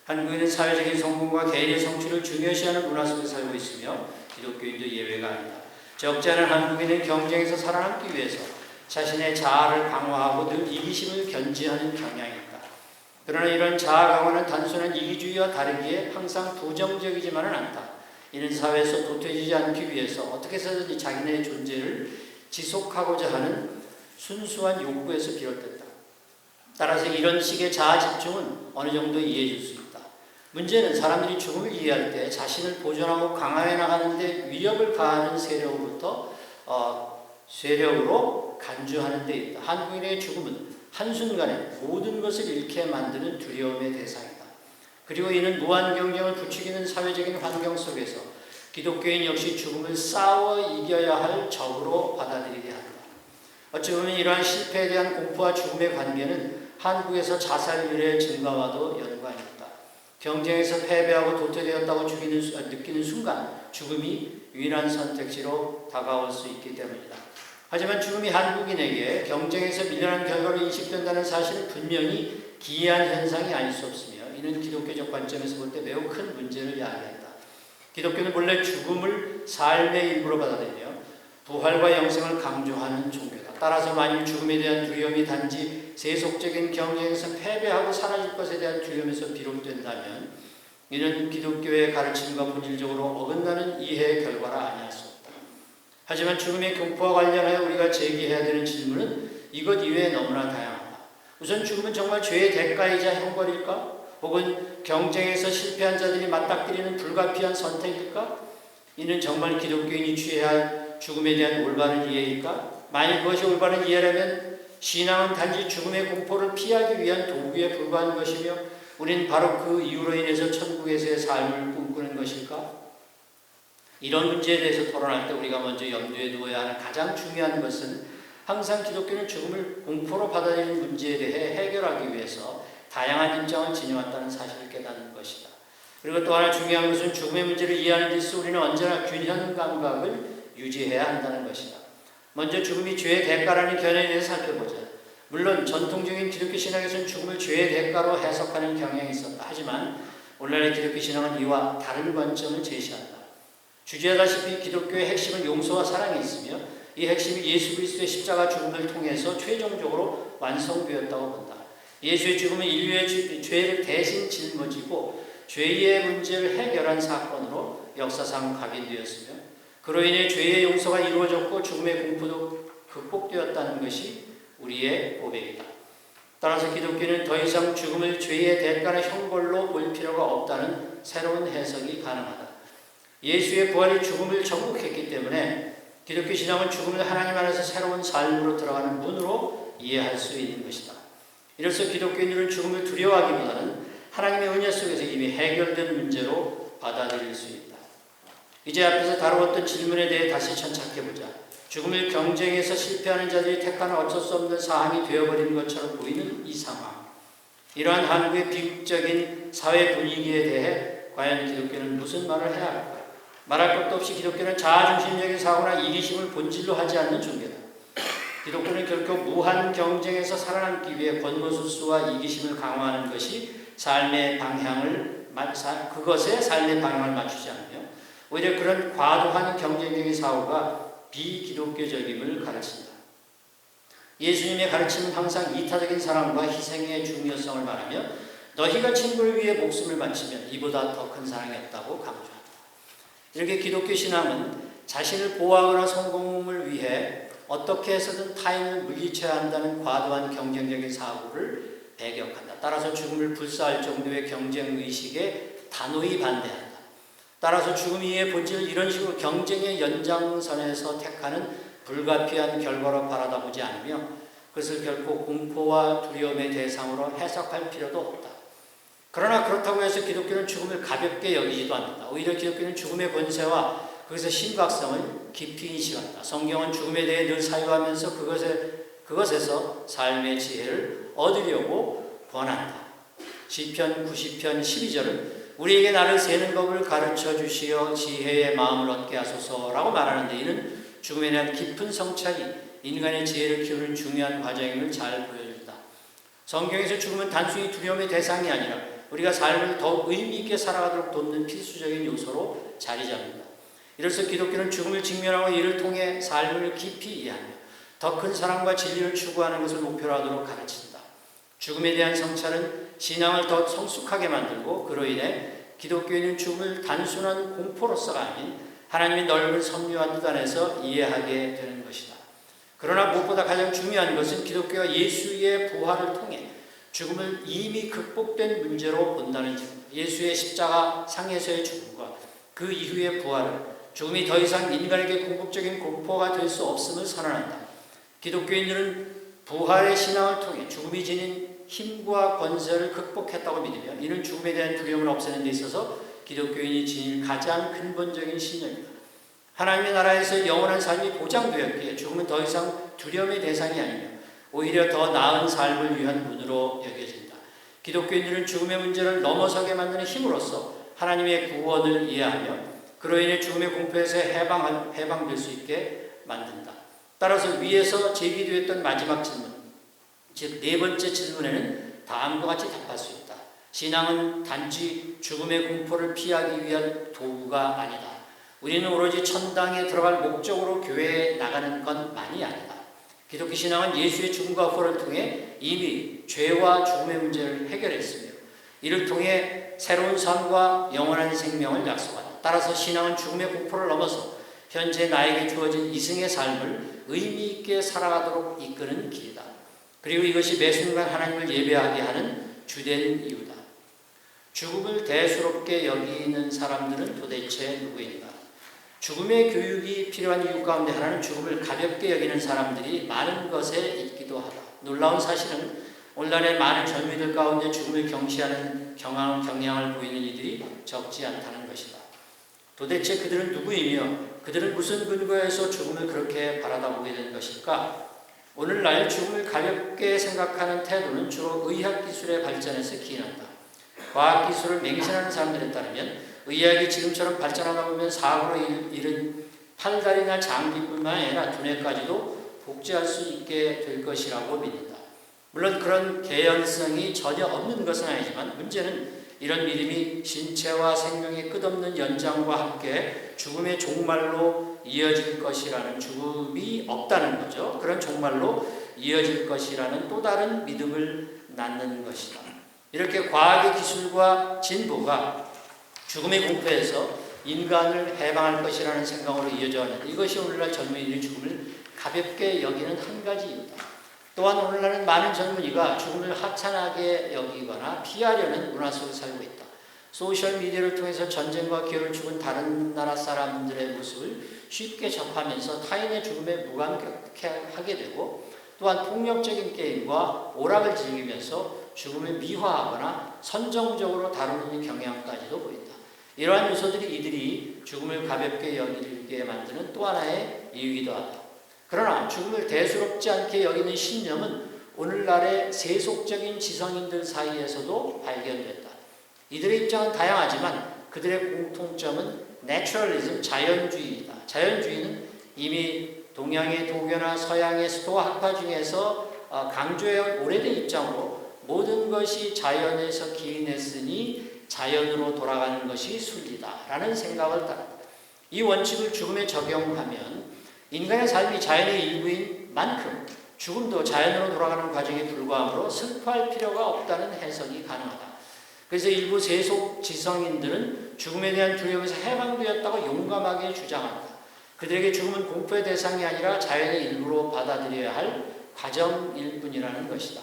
한국인은 사회적인 성공과 개인의 성취를 중요시하는 문화 속에 살고 있으며 기독교인도 예외가 아니다. 적지 않은 한국인은 경쟁에서 살아남기 위해서 자신의 자아를 강화하고 늘 이기심을 견지하는 경향이 있다. 그러나 이런 자아 강화는 단순한 이기주의와 다르기에 항상 부정적이지만은 않다. 이는 사회에서 도태지지 않기 위해서 어떻게 해서든지 자기네의 존재를 지속하고자 하는 순수한 욕구에서 비롯된다. 따라서 이런 식의 자아 집중은 어느 정도 이해해 줄 수 있다. 문제는 사람들이 죽음을 이해할 때 자신을 보존하고 강화해 나가는데 위력을 가하는 세력으로 간주하는 데 있다. 한국인의 죽음은 한순간에 모든 것을 잃게 만드는 두려움의 대상이다. 그리고 이는 무한 경쟁을 부추기는 사회적인 환경 속에서 기독교인 역시 죽음을 싸워 이겨야 할 적으로 받아들이게 한다. 어찌 보면 이러한 실패에 대한 공포와 죽음의 관계는 한국에서 자살률의 증가와도 연관이 있다. 경쟁에서 패배하고 도태되었다고 느끼는 순간 죽음이 유일한 선택지로 다가올 수 있기 때문이다. 하지만 죽음이 한국인에게 경쟁에서 밀려난 결과로 인식된다는 사실은 분명히 기이한 현상이 아닐 수 없으며 이는 기독교적 관점에서 볼 때 매우 큰 문제를 야기한다. 기독교는 본래 죽음을 삶의 일부로 받아들이며 부활과 영생을 강조하는 종교다. 따라서 만일 죽음에 대한 두려움이 단지 세속적인 경쟁에서 패배하고 사라질 것에 대한 두려움에서 비롯된다면 이는 기독교의 가르침과 본질적으로 어긋나는 이해의 결과라 아니할 수 없다. 하지만 죽음의 공포와 관련하여 우리가 제기해야 되는 질문은 이것 이외에 너무나 다양하다. 우선 죽음은 정말 죄의 대가이자 형벌일까? 혹은 경쟁에서 실패한 자들이 맞닥뜨리는 불가피한 선택일까? 이는 정말 기독교인이 취해야 할 죽음에 대한 올바른 이해일까? 만일 그것이 올바른 이해라면 신앙은 단지 죽음의 공포를 피하기 위한 도구에 불과한 것이며 우리는 바로 그 이유로 인해서 천국에서의 삶을 꿈꾸는 것일까? 이런 문제에 대해서 토론할 때 우리가 먼저 염두에 두어야 하는 가장 중요한 것은 항상 기독교는 죽음을 공포로 받아들이는 문제에 대해 해결하기 위해서 다양한 입장을 지녀왔다는 사실을 깨닫는 것이다. 그리고 또 하나 중요한 것은 죽음의 문제를 이해하는 데 있어 우리는 언제나 균형 감각을 유지해야 한다는 것이다. 먼저 죽음이 죄의 대가라는 견해에 대해서 살펴보자. 물론 전통적인 기독교 신앙에서는 죽음을 죄의 대가로 해석하는 경향이 있었다. 하지만 오늘날의 기독교 신앙은 이와 다른 관점을 제시한다. 주제하다시피 기독교의 핵심은 용서와 사랑에 있으며 이 핵심이 예수 그리스도의 십자가 죽음을 통해서 최종적으로 완성되었다고 본다. 예수의 죽음은 인류의 죄를 대신 짊어지고 죄의 문제를 해결한 사건으로 역사상 각인되었으며 그로 인해 죄의 용서가 이루어졌고 죽음의 공포도 극복되었다는 것이 우리의 고백이다. 따라서 기독교는 더 이상 죽음을 죄의 대가나 형벌로 볼 필요가 없다는 새로운 해석이 가능하다. 예수의 부활이 죽음을 정복했기 때문에 기독교 신앙은 죽음을 하나님 안에서 새로운 삶으로 들어가는 문으로 이해할 수 있는 것이다. 이로써 기독교인들은 죽음을 두려워하기보다는 하나님의 은혜 속에서 이미 해결된 문제로 받아들일 수 있다. 이제 앞에서 다루었던 질문에 대해 다시 천착해보자. 죽음을 경쟁에서 실패하는 자들이 택하는 어쩔 수 없는 사항이 되어버린 것처럼 보이는 이 상황. 이러한 한국의 비극적인 사회 분위기에 대해 과연 기독교는 무슨 말을 해야 할까? 말할 것도 없이 기독교는 자아중심적인 사고나 이기심을 본질로 하지 않는 종교다. 기독교는 결코 무한 경쟁에서 살아남기 위해 권고술수와 이기심을 강화하는 것이 그것에 삶의 방향을 맞추지 않으며 오히려 그런 과도한 경쟁적인 사고가 비기독교적임을 가르친다. 예수님의 가르침은 항상 이타적인 사랑과 희생의 중요성을 말하며 너희가 친구를 위해 목숨을 바치면 이보다 더 큰 사랑이 없다고 강조한다. 이렇게 기독교 신앙은 자신을 보호하거나 성공을 위해 어떻게 해서든 타인을 물리쳐야 한다는 과도한 경쟁적인 사고를 배격한다. 따라서 죽음을 불사할 정도의 경쟁의식에 단호히 반대한다. 따라서 죽음 이의 본질을 이런 식으로 경쟁의 연장선에서 택하는 불가피한 결과로 바라다보지 않으며 그것을 결코 공포와 두려움의 대상으로 해석할 필요도 없다. 그러나 그렇다고 해서 기독교는 죽음을 가볍게 여기지도 않는다. 오히려 기독교는 죽음의 권세와 그것의 심각성을 깊이 인식한다. 성경은 죽음에 대해 늘 사유하면서 그것에서 삶의 지혜를 얻으려고 권한다. 시편 90편 12절은 우리에게 나를 세는 법을 가르쳐 주시어 지혜의 마음을 얻게 하소서라고 말하는데 이는 죽음에 대한 깊은 성찰이 인간의 지혜를 키우는 중요한 과정임을 잘 보여준다. 성경에서 죽음은 단순히 두려움의 대상이 아니라 우리가 삶을 더욱 의미 있게 살아가도록 돕는 필수적인 요소로 자리 잡는다. 이로써 기독교는 죽음을 직면하고 이를 통해 삶을 깊이 이해하며 더 큰 사랑과 진리를 추구하는 것을 목표로 하도록 가르친다. 죽음에 대한 성찰은 신앙을 더 성숙하게 만들고 그로 인해 기독교인은 죽음을 단순한 공포로서가 아닌 하나님의 넓은 섭리와 뜻 안에서 이해하게 되는 것이다. 그러나 무엇보다 가장 중요한 것은 기독교가 예수의 부활을 통해 죽음을 이미 극복된 문제로 본다는 점, 예수의 십자가 상에서의 죽음과 그 이후의 부활을 죽음이 더 이상 인간에게 궁극적인 공포가 될 수 없음을 선언한다. 기독교인들은 부활의 신앙을 통해 죽음이 지닌 힘과 권세를 극복했다고 믿으며 이는 죽음에 대한 두려움을 없애는 데 있어서 기독교인이 지닌 가장 근본적인 신념이다. 하나님의 나라에서 영원한 삶이 보장되었기에 죽음은 더 이상 두려움의 대상이 아니며 오히려 더 나은 삶을 위한 문으로 여겨진다. 기독교인들은 죽음의 문제를 넘어서게 만드는 힘으로써 하나님의 구원을 이해하며 그로 인해 죽음의 공포에서 해방될 수 있게 만든다. 따라서 위에서 제기되었던 마지막 질문, 즉 네 번째 질문에는 다음과 같이 답할 수 있다. 신앙은 단지 죽음의 공포를 피하기 위한 도구가 아니다. 우리는 오로지 천당에 들어갈 목적으로 교회에 나가는 것만이 아니다. 기독교 신앙은 예수의 죽음과 부활을 통해 이미 죄와 죽음의 문제를 해결했으며 이를 통해 새로운 삶과 영원한 생명을 약속한다. 따라서 신앙은 죽음의 공포를 넘어서 현재 나에게 주어진 이승의 삶을 의미 있게 살아가도록 이끄는 길이다. 그리고 이것이 매 순간 하나님을 예배하게 하는 주된 이유다. 죽음을 대수롭게 여기는 사람들은 도대체 누구인가? 죽음의 교육이 필요한 이유 가운데 하나는 죽음을 가볍게 여기는 사람들이 많은 것에 있기도 하다. 놀라운 사실은 오늘날의 많은 젊은이들 가운데 죽음을 경시하는 경향을 보이는 이들이 적지 않다는 것이다. 도대체 그들은 누구이며 그들은 무슨 근거에서 죽음을 그렇게 바라다보게 된 것일까? 오늘날 죽음을 가볍게 생각하는 태도는 주로 의학기술의 발전에서 기인한다. 과학기술을 맹신하는 사람들에 따르면 의학이 지금처럼 발전하다 보면 사고로 잃은 팔다리나 장기뿐만 아니라 두뇌까지도 복제할 수 있게 될 것이라고 믿는다. 물론 그런 개연성이 전혀 없는 것은 아니지만 문제는 이런 믿음이 신체와 생명의 끝없는 연장과 함께 죽음의 종말로 이어질 것이라는, 죽음이 없다는 거죠. 그런 종말로 이어질 것이라는 또 다른 믿음을 낳는 것이다. 이렇게 과학의 기술과 진보가 죽음의 공포에서 인간을 해방할 것이라는 생각으로 이어져 왔는데 이것이 오늘날 젊은이들의 죽음을 가볍게 여기는 한 가지 이유다. 또한 오늘날은 많은 젊은이가 죽음을 하찮게 여기거나 피하려는 문화 속에 살고 있다. 소셜미디어를 통해서 전쟁과 기회를 죽은 다른 나라 사람들의 모습을 쉽게 접하면서 타인의 죽음에 무감격하게 되고 또한 폭력적인 게임과 오락을 즐기면서 죽음을 미화하거나 선정적으로 다루는 경향까지도 보인다. 이러한 요소들이 이들이 죽음을 가볍게 여기게 만드는 또 하나의 이유이기도 하다. 그러나 죽음을 대수롭지 않게 여기는 신념은 오늘날의 세속적인 지성인들 사이에서도 발견됐다. 이들의 입장은 다양하지만 그들의 공통점은 내추럴리즘, 자연주의이다. 자연주의는 이미 동양의 도교나 서양의 스토아 학파 중에서 강조해온 오래된 입장으로 모든 것이 자연에서 기인했으니 자연으로 돌아가는 것이 순리다라는 생각을 따릅니다. 이 원칙을 죽음에 적용하면 인간의 삶이 자연의 일부인 만큼 죽음도 자연으로 돌아가는 과정에 불과하므로 슬퍼할 필요가 없다는 해석이 가능하다. 그래서 일부 세속 지성인들은 죽음에 대한 두려움에서 해방되었다고 용감하게 주장한다. 그들에게 죽음은 공포의 대상이 아니라 자연의 일부로 받아들여야 할 과정일 뿐이라는 것이다.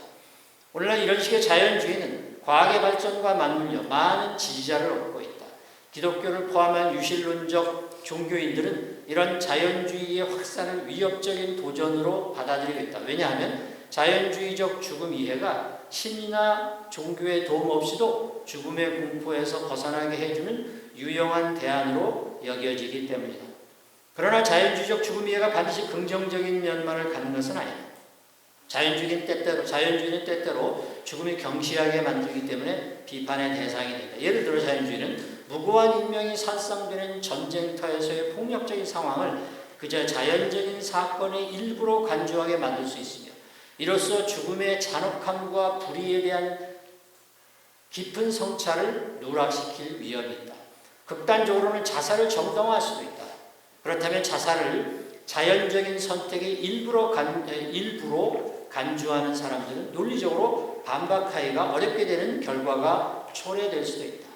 오늘날 이런 식의 자연주의는 과학의 발전과 맞물려 많은 지지자를 얻고 있다. 기독교를 포함한 유실론적 종교인들은 이런 자연주의의 확산을 위협적인 도전으로 받아들이고 있다. 왜냐하면 자연주의적 죽음 이해가 신이나 종교의 도움 없이도 죽음의 공포에서 벗어나게 해주는 유용한 대안으로 여겨지기 때문이다. 그러나 자연주의적 죽음 이해가 반드시 긍정적인 면만을 갖는 것은 아니다. 자연주의는 때때로 죽음을 경시하게 만들기 때문에 비판의 대상이 된다. 예를 들어 자연주의는 무고한 인명이 살상되는 전쟁터에서의 폭력적인 상황을 그저 자연적인 사건의 일부로 간주하게 만들 수 있으며 이로써 죽음의 잔혹함과 불의에 대한 깊은 성찰을 누락시킬 위험이 있다. 극단적으로는 자살을 정당화할 수도 있다. 그렇다면 자살을 자연적인 선택의 일부로 간주하는 사람들은 논리적으로 반박하기가 어렵게 되는 결과가 초래될 수도 있다.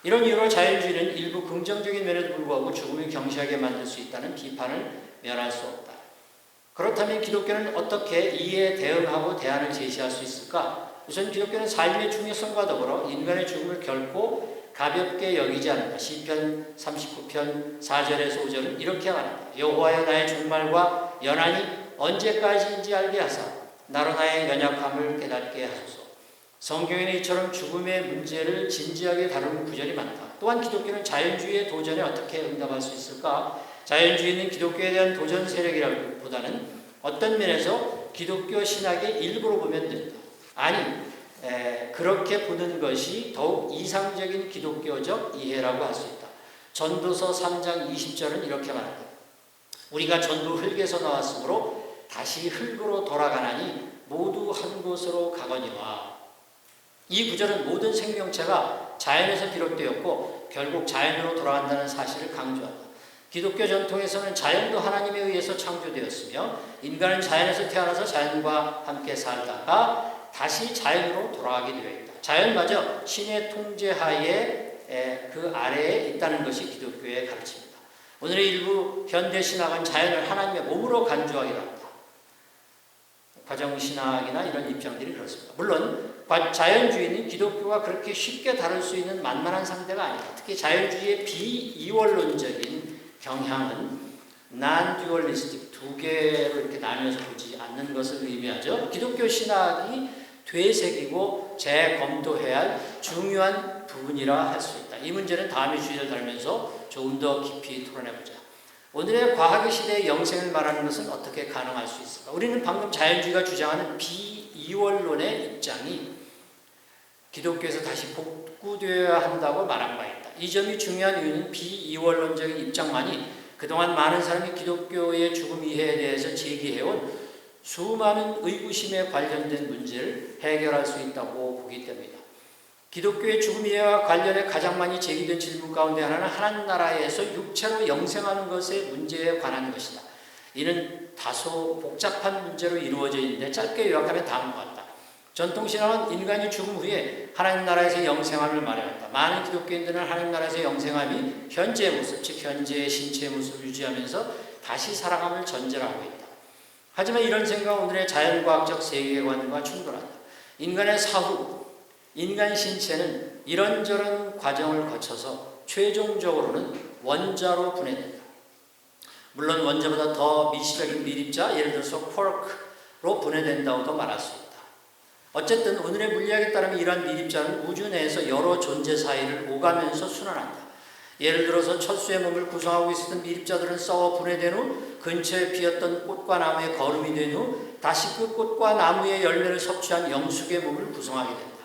이런 이유로 자연주의는 일부 긍정적인 면에도 불구하고 죽음을 경시하게 만들 수 있다는 비판을 면할 수 없다. 그렇다면 기독교는 어떻게 이에 대응하고 대안을 제시할 수 있을까? 우선 기독교는 삶의 중요성과 더불어 인간의 죽음을 결코 가볍게 여기지 않는다. 시편 39편 4절에서 5절은 이렇게 말합니다. 여호와여 나의 종말과 연한이 언제까지인지 알게 하사 나로 나의 연약함을 깨닫게 하소서. 성경에는 이처럼 죽음의 문제를 진지하게 다루는 구절이 많다. 또한 기독교는 자연주의의 도전에 어떻게 응답할 수 있을까? 자연주의는 기독교에 대한 도전 세력이라기보다는 어떤 면에서 기독교 신학의 일부로 보면 된다. 아니, 그렇게 보는 것이 더욱 이상적인 기독교적 이해라고 할 수 있다. 전도서 3장 20절은 이렇게 말한다. 우리가 전도 흙에서 나왔으므로 다시 흙으로 돌아가나니 모두 한 곳으로 가거니와. 이 구절은 모든 생명체가 자연에서 비롯되었고 결국 자연으로 돌아간다는 사실을 강조한다. 기독교 전통에서는 자연도 하나님에 의해서 창조되었으며 인간은 자연에서 태어나서 자연과 함께 살다가 다시 자연으로 돌아가게 되어 있다. 자연마저 신의 통제하에 그 아래에 있다는 것이 기독교의 가르침입니다. 오늘의 일부 현대신학은 자연을 하나님의 몸으로 간주하기로 합니다. 가정신학이나 이런 입장들이 그렇습니다. 물론 자연주의는 기독교가 그렇게 쉽게 다룰 수 있는 만만한 상대가 아니다. 특히 자연주의의 비이원론적인 경향은 non-dualistic, 두 개로 이렇게 나뉘어서 보지 않는 것을 의미하죠. 기독교 신학이 되새기고 재검토해야 할 중요한 부분이라 할 수 있다. 이 문제는 다음의 주제를 다루면서 조금 더 깊이 토론해보자. 오늘의 과학의 시대의 영생을 말하는 것은 어떻게 가능할 수 있을까? 우리는 방금 자연주의가 주장하는 비이원론의 입장이 기독교에서 다시 복구되어야 한다고 말한 바 있다. 이 점이 중요한 이유는 비이원론적인 입장만이 그동안 많은 사람이 기독교의 죽음 이해에 대해서 제기해온 수많은 의구심에 관련된 문제를 해결할 수 있다고 보기 때문이다. 기독교의 죽음 이해와 관련해 가장 많이 제기된 질문 가운데 하나는 하나님 나라에서 육체로 영생하는 것의 문제에 관한 것이다. 이는 다소 복잡한 문제로 이루어져 있는데 짧게 요약하면 다음과 같다. 전통신앙은 인간이 죽음 후에 하나님 나라에서 영생함을 말해왔다. 많은 기독교인들은 하나님 나라에서 영생함이 현재의 모습, 즉 현재의 신체의 모습을 유지하면서 다시 살아감을 전제하고 있다. 하지만 이런 생각은 오늘의 자연과학적 세계관과 충돌한다. 인간의 사후, 인간 신체는 이런저런 과정을 거쳐서 최종적으로는 원자로 분해된다. 물론 원자보다 더 미시적인 미립자, 예를 들어서 쿼크로 분해된다고도 말할 수 있다. 어쨌든 오늘의 물리학에 따르면 이러한 미립자는 우주 내에서 여러 존재 사이를 오가면서 순환한다. 예를 들어서 철수의 몸을 구성하고 있었던 미립자들은 썩어 분해된 후 근처에 피었던 꽃과 나무에 거름이 된 후 다시 그 꽃과 나무의 열매를 섭취한 영숙의 몸을 구성하게 된다.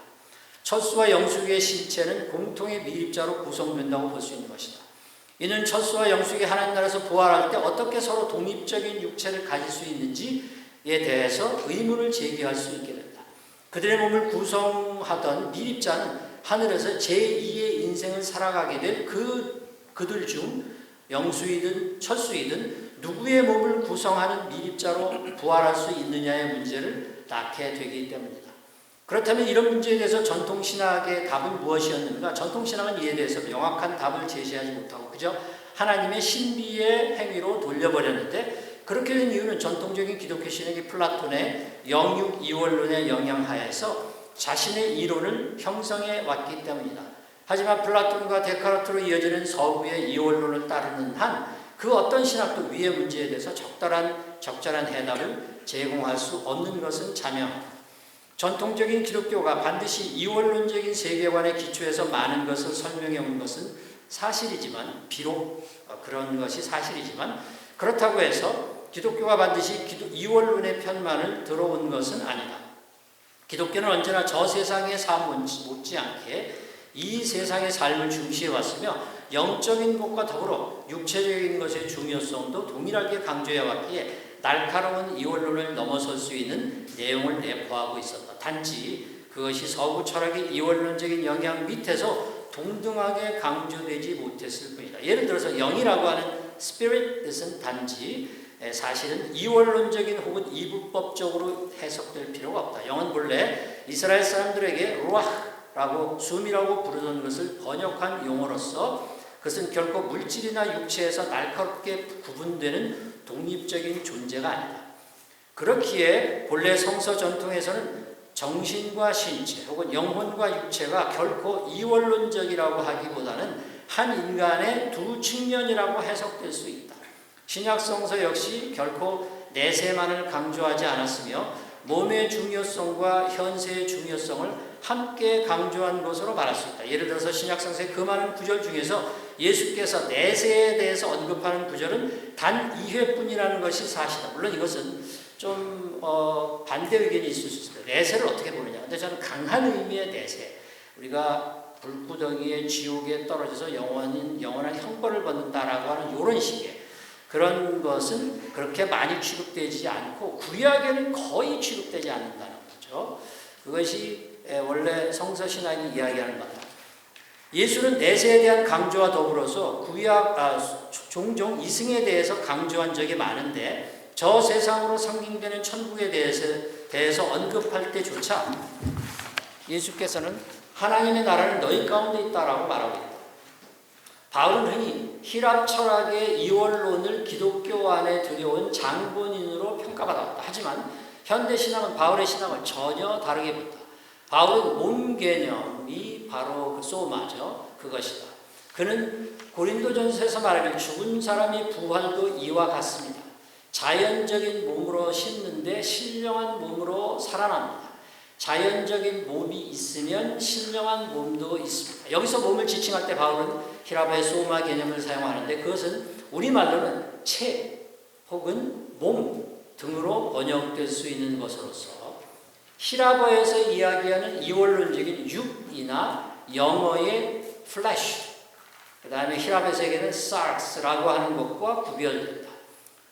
철수와 영숙의 신체는 공통의 미립자로 구성된다고 볼 수 있는 것이다. 이는 철수와 영숙이 하나님 나라에서 부활할 때 어떻게 서로 독립적인 육체를 가질 수 있는지에 대해서 의문을 제기할 수 있게 된다. 그들의 몸을 구성하던 미립자는 하늘에서 제2의 인생을 살아가게 된 그들 중 영수이든 철수이든 누구의 몸을 구성하는 미립자로 부활할 수 있느냐의 문제를 낳게 되기 때문이다. 그렇다면 이런 문제에 대해서 전통신학의 답은 무엇이었는가? 전통신학은 이에 대해서 명확한 답을 제시하지 못하고 그저 하나님의 신비의 행위로 돌려버렸는데 그렇게 된 이유는 전통적인 기독교 신학이 플라톤의 영육 이원론의 영향하에서 자신의 이론을 형성해 왔기 때문이다. 하지만 플라톤과 데카르트로 이어지는 서구의 이원론을 따르는 한 그 어떤 신학도 위의 문제에 대해서 적절한 해답을 제공할 수 없는 것은 자명하다. 전통적인 기독교가 반드시 이원론적인 세계관의 기초에서 많은 것을 설명해 온 것은 사실이지만 비록 그런 것이 사실이지만 그렇다고 해서 기독교가 반드시 이원론의 편만을 들어온 것은 아니다. 기독교는 언제나 저 세상의 삶 못지않게 이 세상의 삶을 중시해 왔으며 영적인 것과 더불어 육체적인 것의 중요성도 동일하게 강조해 왔기에 날카로운 이원론을 넘어설 수 있는 내용을 내포하고 있었다. 단지 그것이 서구 철학의 이원론적인 영향 밑에서 동등하게 강조되지 못했을 뿐이다. 예를 들어서 영이라고 하는 spirit 뜻은 단지 사실은 이원론적인 혹은 이분법적으로 해석될 필요가 없다. 영은 본래 이스라엘 사람들에게 루아흐라고 숨이라고 부르던 것을 번역한 용어로서 그것은 결코 물질이나 육체에서 날카롭게 구분되는 독립적인 존재가 아니다. 그렇기에 본래 성서 전통에서는 정신과 신체 혹은 영혼과 육체가 결코 이원론적이라고 하기보다는 한 인간의 두 측면이라고 해석될 수 있다. 신약 성서 역시 결코 내세만을 강조하지 않았으며 몸의 중요성과 현세의 중요성을 함께 강조한 것으로 말할 수 있다. 예를 들어서 신약 성서의 그 많은 구절 중에서 예수께서 내세에 대해서 언급하는 구절은 단 2회뿐이라는 것이 사실이다. 물론 이것은 좀 반대 의견이 있을 수 있습니다. 내세를 어떻게 보느냐. 근데 저는 강한 의미의 내세, 우리가 불구덩이에 지옥에 떨어져서 영원한 형벌을 받는다라고 하는 이런 식의 그런 것은 그렇게 많이 취급되지 않고 구약에는 거의 취급되지 않는다는 거죠. 그것이 원래 성서신학이 이야기하는 겁니다. 예수는 내세에 대한 강조와 더불어서 종종 이승에 대해서 강조한 적이 많은데 저 세상으로 상징되는 천국에 대해서 언급할 때조차 예수께서는 하나님의 나라는 너희 가운데 있다라고 말하고 있다. 바울은 흔히 히랍 철학의 이원론을 기독교 안에 들여온 장본인으로 평가받았다. 하지만 현대신학은 바울의 신학을 전혀 다르게 본다. 바울은 몸 개념이 바로 그 소마죠. 그것이다. 그는 고린도전서에서 말하길 죽은 사람이 부활도 이와 같습니다. 자연적인 몸으로 씻는데 신령한 몸으로 살아납니다. 자연적인 몸이 있으면 신령한 몸도 있습니다. 여기서 몸을 지칭할 때 바울은 히라바의 소마 개념을 사용하는데 그것은 우리말로는 체 혹은 몸 등으로 번역될 수 있는 것으로서 히라바에서 이야기하는 이원론적인 육이나 영어의 flesh, 그 다음에 히라바에서 얘기하는 sarx라고 하는 것과 구별된다.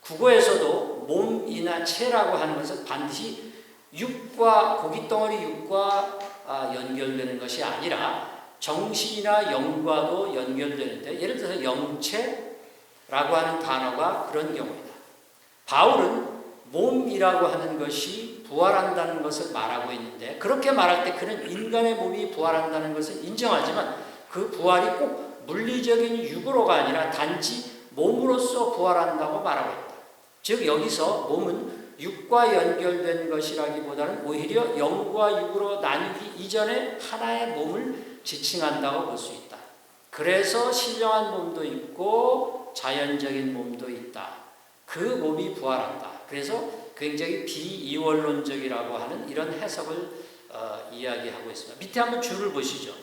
국어에서도 몸이나 체라고 하는 것은 반드시 육과 고깃덩어리 육과 연결되는 것이 아니라 정신이나 영과도 연결되는데 예를 들어서 영체라고 하는 단어가 그런 경우이다. 바울은 몸이라고 하는 것이 부활한다는 것을 말하고 있는데 그렇게 말할 때 그는 인간의 몸이 부활한다는 것을 인정하지만 그 부활이 꼭 물리적인 육으로가 아니라 단지 몸으로서 부활한다고 말하고 있다. 즉 여기서 몸은 육과 연결된 것이라기보다는 오히려 영과 육으로 나뉘기 이전에 하나의 몸을 지칭한다고 볼 수 있다. 그래서 신령한 몸도 있고 자연적인 몸도 있다. 그 몸이 부활한다. 그래서 굉장히 비이원론적이라고 하는 이런 해석을 이야기하고 있습니다. 밑에 한번 줄을 보시죠.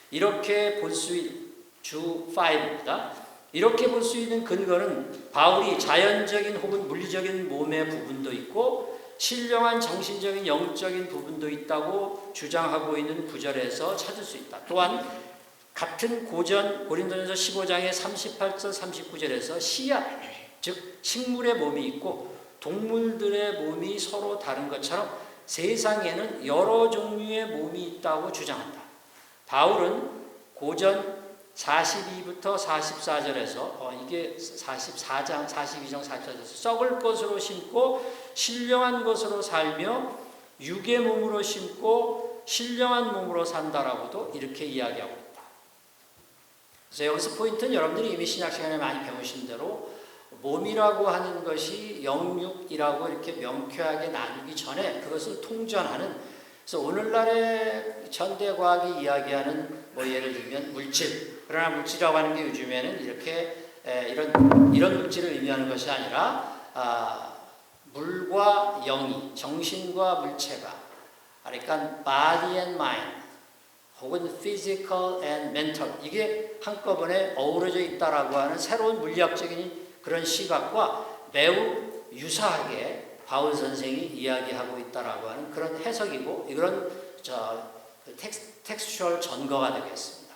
이렇게 볼 수 주 5입니다. 이렇게 볼 수 있는 근거는 바울이 자연적인 혹은 물리적인 몸의 부분도 있고 신령한 정신적인 영적인 부분도 있다고 주장하고 있는 구절에서 찾을 수 있다. 또한 같은 고린도전서 15장의 38절 39절에서 씨앗, 즉 식물의 몸이 있고 동물들의 몸이 서로 다른 것처럼 세상에는 여러 종류의 몸이 있다고 주장한다. 바울은 고전 42부터 44절에서 이게 44장 42장 44절에서 썩을 것으로 심고 신령한 것으로 살며 육의 몸으로 심고 신령한 몸으로 산다라고도 이렇게 이야기하고 있다. 그래서 여기서 포인트는 여러분들이 이미 신약 시간에 많이 배우신 대로 몸이라고 하는 것이 영육이라고 이렇게 명쾌하게 나누기 전에 그것을 통전하는, 그래서 오늘날의 현대과학이 이야기하는 예를 들면 물질, 그러나 물질이라고 하는 게 요즘에는 이렇게 이런 물질을 의미하는 것이 아니라 물과 영이, 정신과 물체가, 그러니까 body and mind 혹은 physical and mental, 이게 한꺼번에 어우러져 있다라고 하는 새로운 물리학적인 그런 시각과 매우 유사하게 바울 선생이 이야기하고 있다라고 하는 그런 해석이고, 이런 텍스추얼 전거가 되겠습니다.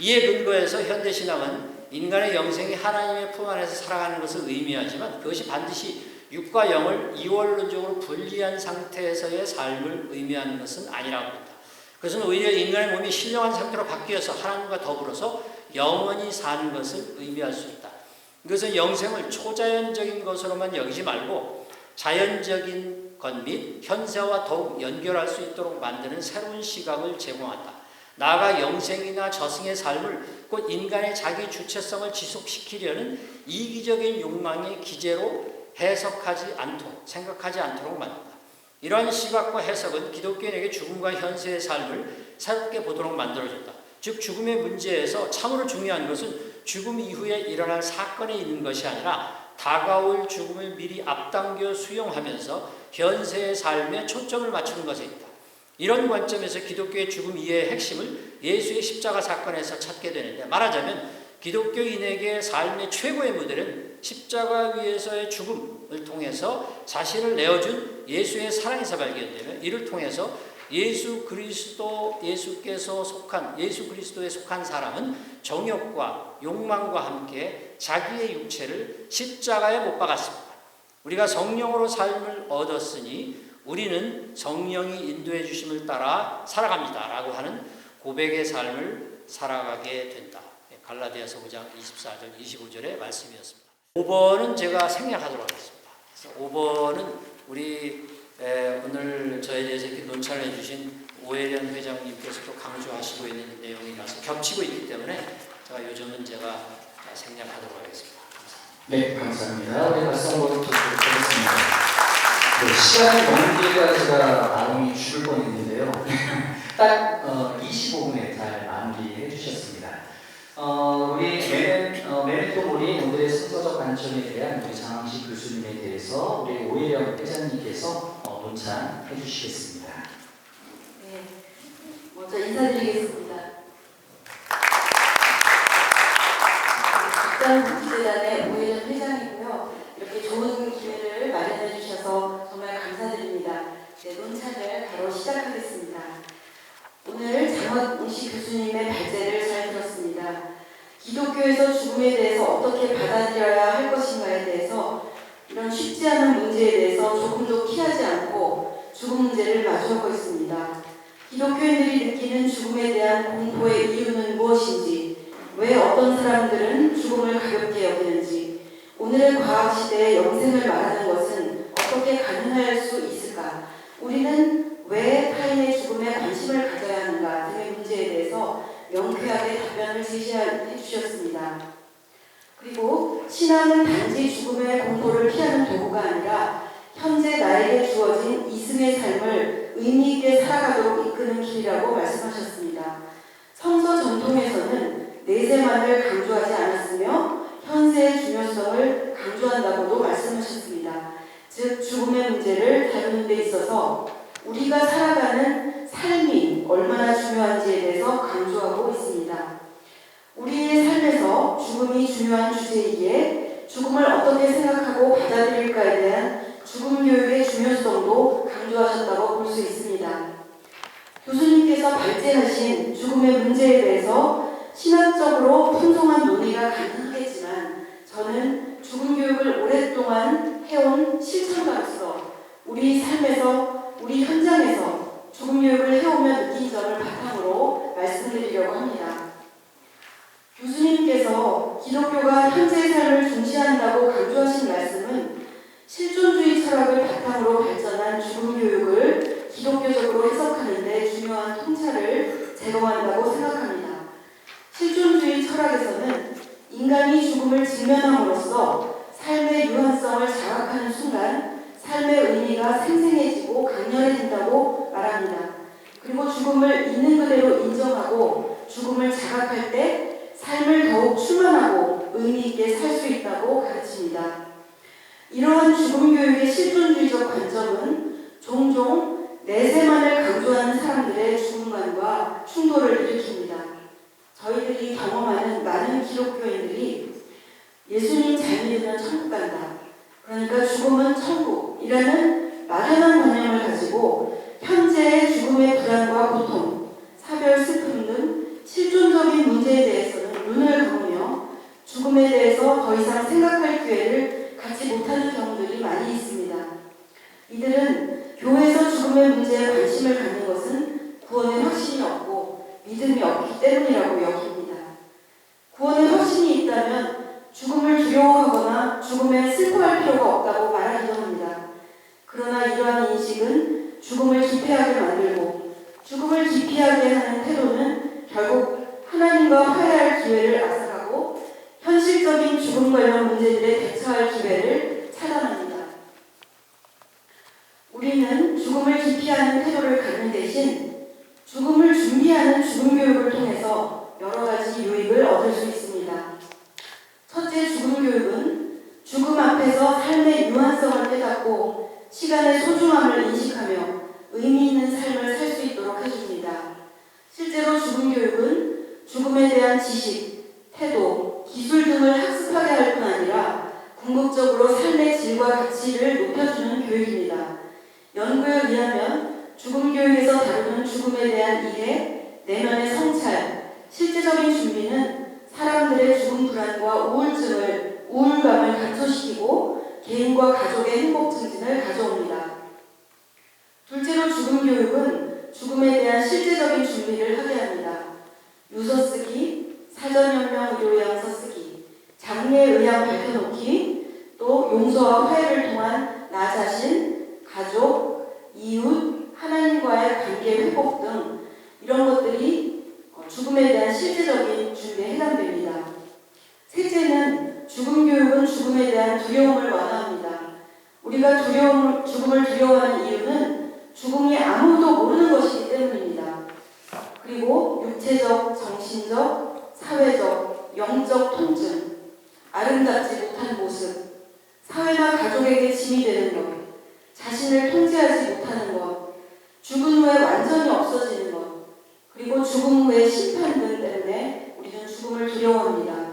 이에 근거해서 현대신학은 인간의 영생이 하나님의 품 안에서 살아가는 것을 의미하지만 그것이 반드시 육과 영을 이원론적으로 분리한 상태에서의 삶을 의미하는 것은 아니라고 합니다. 그것은 오히려 인간의 몸이 신령한 상태로 바뀌어서 하나님과 더불어서 영원히 사는 것을 의미할 수 있다. 이것은 영생을 초자연적인 것으로만 여기지 말고 자연적인 것 및 현세와 더욱 연결할 수 있도록 만드는 새로운 시각을 제공한다. 나아가 영생이나 저승의 삶을 곧 인간의 자기 주체성을 지속시키려는 이기적인 욕망의 기제로 해석하지 않도록, 생각하지 않도록 만든다. 이러한 시각과 해석은 기독교인에게 죽음과 현세의 삶을 새롭게 보도록 만들어준다. 즉 죽음의 문제에서 참으로 중요한 것은 죽음 이후에 일어날 사건에 있는 것이 아니라 다가올 죽음을 미리 앞당겨 수용하면서 현세의 삶에 초점을 맞추는 것에 있다. 이런 관점에서 기독교의 죽음 이해의 핵심을 예수의 십자가 사건에서 찾게 되는데, 말하자면 기독교인에게 삶의 최고의 무대는 십자가 위에서의 죽음을 통해서 자신을 내어준 예수의 사랑에서 발견되며, 이를 통해서 예수 그리스도에 속한 사람은 정욕과 욕망과 함께 자기의 육체를 십자가에 못 박았습니다. 우리가 성령으로 삶을 얻었으니 우리는 성령이 인도해 주심을 따라 살아갑니다 라고 하는 고백의 삶을 살아가게 된다. 갈라디아서 5장 24절 25절의 말씀이었습니다. 5번은 제가 생략하도록 하겠습니다. 5번은 우리 오늘 저에 대해서 이렇게 논찰을 해주신 오해련 회장님께서도 강조하시고 있는 내용이라서 겹치고 있기 때문에 요즘은 제가 생략하도록 하겠습니다. 감사합니다. 네, 감사합니다. 우리 박수 한번 드리도록 하겠습니다. 네, 시간이 넘기니까 제가 마음이 죽을 뻔했는데요. 딱 25분에 잘 마무리해 주셨습니다. 우리 메멘토 모리 오늘의 순서적 관점에 대한 우리 장항식 교수님에 대해서 우리 오해령 회장님께서 논찬해 주시겠습니다. 네, 먼저 인사드리겠습니다. 국장복지재단의 오해령 회장이고요. 이렇게 좋은 기회를 마련해 주셔서 정말 감사드립니다. 네, 논찬을 바로 시작하겠습니다. 오늘 장학웅식 교수님의 발제를 잘 들었습니다. 기독교에서 죽음에 대해서 어떻게 받아들여야 할 것인가에 대해서 이런 쉽지 않은 문제에 대해서 조금도 피하지 않고 죽음 문제를 마주하고 있습니다. 기독교인들이 느끼는 죽음에 대한 공포의 이유는 무엇인지, 왜 어떤 사람들은 죽음을 가볍게 여기는지, 오늘의 과학시대에 영생을 말하는 것은 어떻게 가능할 수 있을까, 우리는 왜 타인의 죽음에 관심을 가져야 하는가 등의 문제에 대해서 명쾌하게 답변을 제시해 주셨습니다. 그리고 신앙은 단지 죽음의 공포를 피하는 도구가 아니라 현재 나에게 주어진 이승의 삶을 의미 있게 살아가도록 이끄는 길이라고 말씀하셨습니다. 성서 전통에서는 내세만을 강조하지 않았으며 현세의 중요성을 강조한다고도 말씀하셨습니다. 즉 죽음의 문제를 다루는 데 있어서 우리가 살아가는 삶이 얼마나 중요한지에 대해서 강조하고 있습니다. 우리의 삶에서 죽음이 중요한 주제이기에 죽음을 어떻게 생각하고 받아들일까에 대한 죽음 교육의 중요성도 강조하셨다고 볼 수 있습니다. 교수님께서 발제하신 죽음의 문제에 대해서 신학적으로 풍성한 논의가 가능하겠지만, 저는 죽음 교육을 오랫동안 해온 실천가로서 우리 삶에서, 우리 현장에서 죽음 교육을 해오며 느낀 점을 바탕으로 말씀드리려고 합니다. 교수님께서 기독교가 현재의 삶을 중시한다고 강조하신 말씀은 실존주의 철학을 바탕으로 발전한 죽음 교육을 기독교적으로 해석하는 데 중요한 통찰을 제공한다고 생각합니다. 실존주의 철학에서는 인간이 죽음을 직면함으로써 삶의 유한성을 자각하는 순간 삶의 의미가 생생해지고 강렬해진다고 말합니다. 그리고 죽음을 있는 그대로 인정하고 죽음을 자각할 때 삶을 더욱 충만하고 의미 있게 살 수 있다고 가르칩니다. 이러한 죽음 교육의 실존주의적 관점은 종종 내세만을 강조하는 사람들의 죽음관과 충돌을 일으킵니다. 저희들이 경험하는 많은 기독교인들이 예수님 잘 믿으면 천국 간다, 그러니까 죽음은 천국이라는 막연한 관념을 가지고 현재의 죽음의 불안과 고통, 사별, 슬픔 등 실존적인 문제에 대해서는 눈을 감으며 죽음에 대해서 더 이상 생각할 기회를 갖지 못하는 경우들이 많이 있습니다. 이들은 교회에서 죽음의 문제에 관심을 갖는 것은 구원의 확신이 없고 믿음이 없기 때문이라고 여깁니다. 구원의 확신이 있다면 죽음을 두려워하거나 죽음에 슬퍼할 필요가 없다고 말하기도 합니다. 그러나 이러한 인식은 죽음을 기피하게 만들고, 죽음을 기피하게 하는 태도는 결국 하나님과 화해할 기회를 앗아가고 현실적인 죽음 관련 문제들에 대처할 기회를 차단합니다. 실제로 죽음 교육은 죽음에 대한 지식, 태도, 기술 등을 학습하게 할 뿐 아니라 궁극적으로 삶의 질과 가치를 높여주는 교육입니다. 연구에 의하면 죽음 교육에서 다루는 죽음에 대한 이해, 내면의 성찰, 실제적인 준비는 사람들의 죽음 불안과 우울감을 감소시키고 개인과 가족의 행복 증진을 가져옵니다. 둘째로 죽음 교육은 죽음에 대한 실제적인 준비를 하게 합니다. 유서 쓰기, 사전연명 의료의향서 쓰기, 장례의향 발표놓기, 또 용서와 화해를 통한 나 자신, 가족, 이웃, 하나님과의 관계 회복 등 이런 것들이 죽음에 대한 실제적인 준비에 해당됩니다. 셋째는 죽음 교육은 죽음에 대한 두려움을 완화합니다. 우리가 죽음을 두려워하는 이유는 죽음이 아무도 모르는 것이기 때문입니다. 그리고 육체적, 정신적, 사회적, 영적 통증, 아름답지 못한 모습, 사회나 가족에게 짐이 되는 것, 자신을 통제하지 못하는 것, 죽은 후에 완전히 없어지는 것, 그리고 죽음 후의 심판 등 때문에 우리는 죽음을 두려워합니다.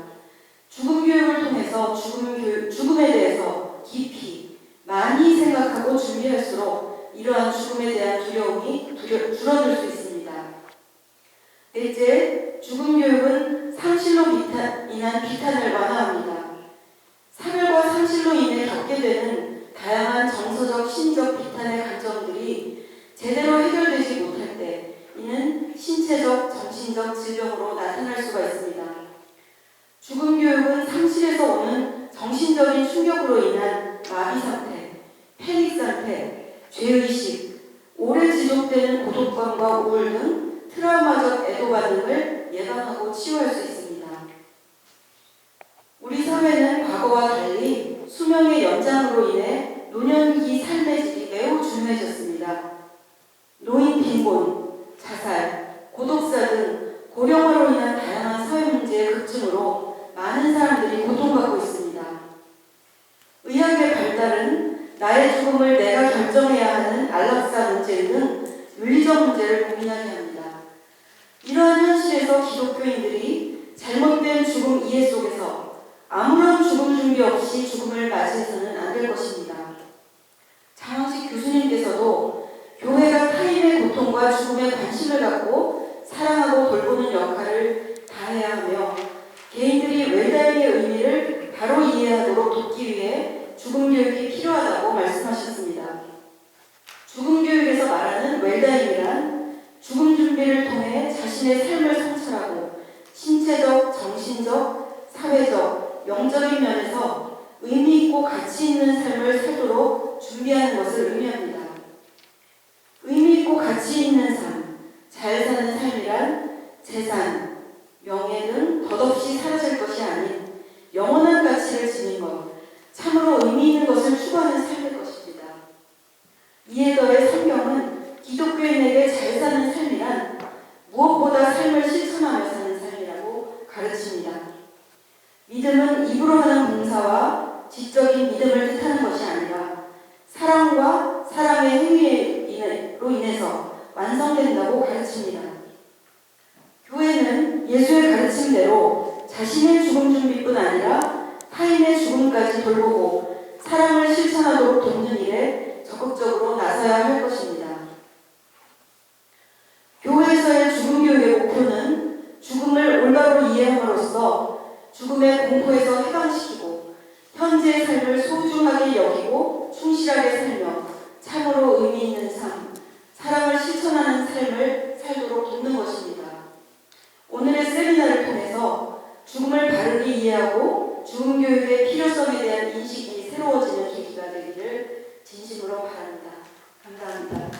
죽음 교육을 통해서 죽음에 대해서 깊이 많이 생각하고 준비할수록 이러한 죽음에 대한 두려움이 줄어들 수 있습니다. 넷째, 죽음 교육은 상실로 인한 비탄을 완화합니다. 사별과 상실로 인해 겪게 되는 다양한 정서적, 심적 비탄의 감정들이 제대로 해결되지 못할 때 이는 신체적, 정신적 질병으로 나타날 수가 있습니다. 죽음 교육은 상실에서 오는 정신적인 충격으로 인한 마비 상태, 패닉 상태, 죄의식, 오래 지속되는 고독감과 우울 등 트라우마적 애도 반응을 예방하고 치유할 수 있습니다. 우리 사회는 과거와 달리 수명의 연장으로 인해 노년기 삶의 질이 매우 중요해졌습니다. 노인 빈곤, 자살, 고독사 등 고령화로 인한 다양한 사회 문제의 급증으로 많은 사람들이 고통받고 있습니다. 의학의 발달은 나의 죽음을 내가 결정해야 하는 안락사 문제 등 윤리적 문제를 고민하게 합니다. 이러한 현실에서 기독교인들이 잘못된 죽음 이해 속에서 아무런 죽음 준비 없이 죽음을 맞이해서는 안 될 것입니다. 장원식 교수님께서도 교회가 타인의 고통과 죽음에 관심을 갖고 사랑하고 돌보는 역할을 다해야 하며 개인들이 웰다잉의 의미를 바로 이해하도록 돕기 위해 죽음 교육이 필요하다고 말씀하셨습니다. 죽음 교육에서 말하는 웰다잉이란 죽음 준비를 통해 자신의 삶을 성찰하고 신체적, 정신적, 사회적, 영적인 면에서 의미 있고 가치 있는 삶을 살도록 준비하는 것을 의미합니다. 의미 있고 가치 있는 삶, 잘 사는 삶이란 재산, 명예 등 덧없이 사라질 것이 아닌 영원한 가치를 지닌 것, 참으로 의미 있는 것을 추구하는 삶일 것입니다. 이에 더해 성경은 기독교인에게 잘 사는 삶이란 무엇보다 삶을 실천하며 사는 삶이라고 가르칩니다. 믿음은 입으로 하는 봉사와 지적인 믿음을 뜻하는 것이 아니라 사랑과 사랑의 행위로 인해서 완성된다고 가르칩니다. 교회는 예수의 가르침대로 자신의 죽음 준비뿐 아니라 타인의 죽음까지 돌보고 사랑을 실천하도록 돕는 일에 적극적으로 나서야 할 것입니다. 교회에서의 죽음 교육의 목표는 죽음을 올바로 이해함으로써 죽음의 공포에서 해방시키고 현재의 삶을 소중하게 여기고 충실하게 살며 참으로 의미 있는 삶, 사랑을 실천하는 삶을 살도록 돕는 것입니다. 오늘의 세미나를 통해서 죽음을 바르게 이해하고 죽음 교육의 필요성에 대한 인식이 새로워지는 계기가 되기를 진심으로 바랍니다. 감사합니다.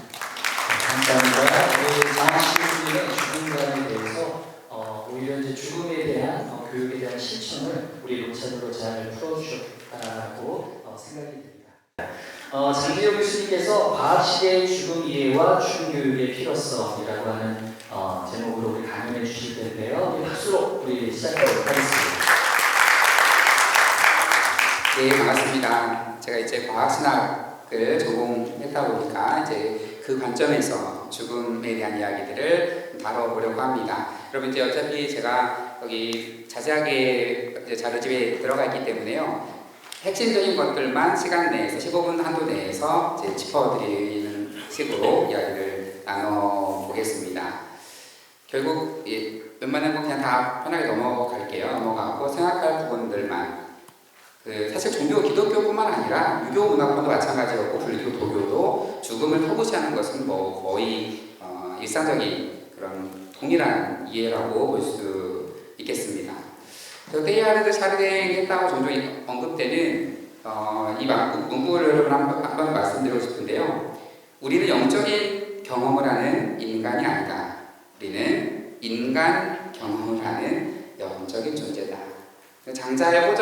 감사합니다. 우리 장학식 교수님의 죽음관에 대해서 오히려 이제 죽음에 대한 교육에 대한 실천을 우리 논찬으로 잘 풀어주셨다고 생각이 듭니다. 장기혁 교수님께서 과학시대의 죽음 이해와 죽음 교육의 필요성이라고 하는 제목으로 우리 강연해 주실 텐데요. 우리 박수로 우리 시작하도록 하겠습니다. 네, 반갑습니다. 제가 이제 과학신학을 전공했다 보니까 이제 그 관점에서 죽음에 대한 이야기들을 다뤄보려고 합니다. 여러분 이제 어차피 제가 여기 자세하게 이제 자료집에 들어가 있기 때문에요. 핵심적인 것들만 시간 내에서 15분 한도 내에서 이제 짚어드리는 식으로 이야기를 나눠보겠습니다. 결국 웬만한 거 그냥 다 편하게 넘어가고 생각할 부분들만 사실 종교 기독교뿐만 아니라 유교 문화권도 마찬가지였고 불교 도교도 죽음을 터부시하는 것은 뭐 거의 일상적인 그런 동일한 이해라고 볼 수 있겠습니다. 데이하르드 샤르댕이 했다고 종종 언급되는 이 문구를 한번 말씀드리고 싶은데요. 우리는 영적인 경험을 하는 인간이 아니다. 우리는 인간 경험을 하는 영적인 존재다. 장자의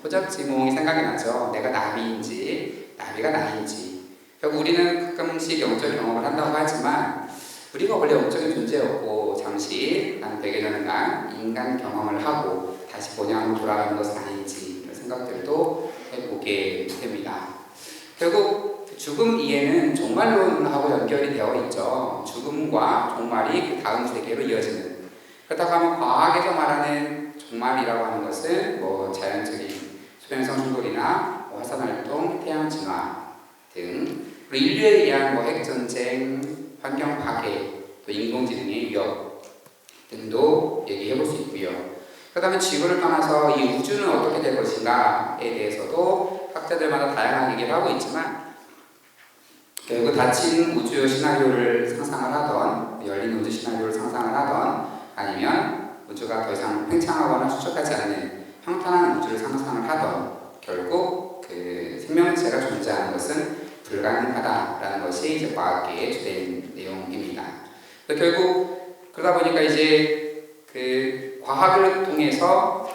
호적지몽이 생각이 나죠. 내가 나비인지 나비가 나인지. 결국 우리는 가끔씩 영적 경험을 한다고 하지만 우리가 원래 영적인 존재였고 잠시 한 100여 년간 인간 경험을 하고 다시 본향으로 돌아가는 것은 아닌지 이런 생각들도 해보게 됩니다. 결국 죽음 이해는 종말론하고 연결이 되어 있죠. 죽음과 종말이 그 다음 세계로 이어지는. 그렇다고 하면 과학에서 말하는 종말이라고 하는 것은 뭐 자연적인 소행성 충돌이나 화산활동, 태양 진화 등 그리고 인류에 의한 뭐 핵전쟁, 환경 파괴, 또 인공지능의 위협 등도 얘기해 볼 수 있고요. 그렇다면 지구를 떠나서 이 우주는 어떻게 될 것인가에 대해서도 학자들마다 다양한 얘기를 하고 있지만 결국 닫힌 우주 시나리오를 상상을 하던 열린 우주 시나리오를 상상을 하던 아니면 우주가 더 이상 팽창하거나 추적하지 않는 평탄한 우주를 상상을 하던 결국 그 생명체가 존재하는 것은 불가능하다라는 것이 이제 과학계의 주된 내용입니다. 결국 그러다 보니까 이제 그 과학을 통해서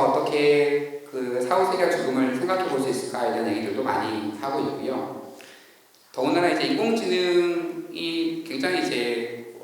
어떻게 그 사후세계와 죽음을 생각해 볼 수 있을까에 대한 얘기들도 많이 하고 있고요. 더군다나 이제 인공지능이 굉장히 이제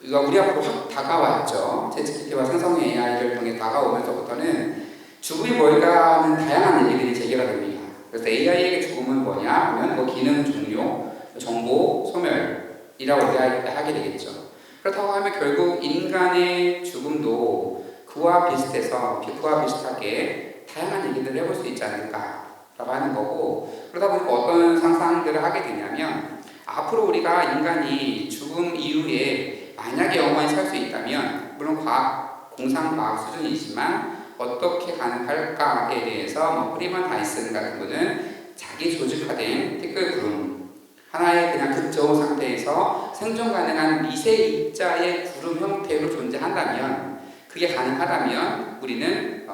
우리 앞으로 확 다가왔죠. 챗GPT와 생성형 AI를 통해 다가오면서부터는 죽음이 뭘까 하는 다양한 얘기들이 제기가 됩니다. 그래서 AI에게 죽음은 뭐냐 하면 뭐 기능 종료, 정보 소멸이라고 하게 되겠죠. 그렇다고 하면 결국 인간의 죽음도 그와 비슷하게 다양한 얘기들을 해볼 수 있지 않을까라고 하는 거고 그러다 보니까 어떤 상상들을 하게 되냐면 앞으로 우리가 인간이 죽음 이후에 만약에 영원히 살 수 있다면 물론 공상과학 수준이지만 어떻게 가능할까에 대해서 뭐 프리먼 다이슨 같은 분은 자기 조직화된 티끌 구름 하나의 그냥 극저온 상태에서 생존 가능한 미세 입자의 구름 형태로 존재한다면 그게 가능하다면 우리는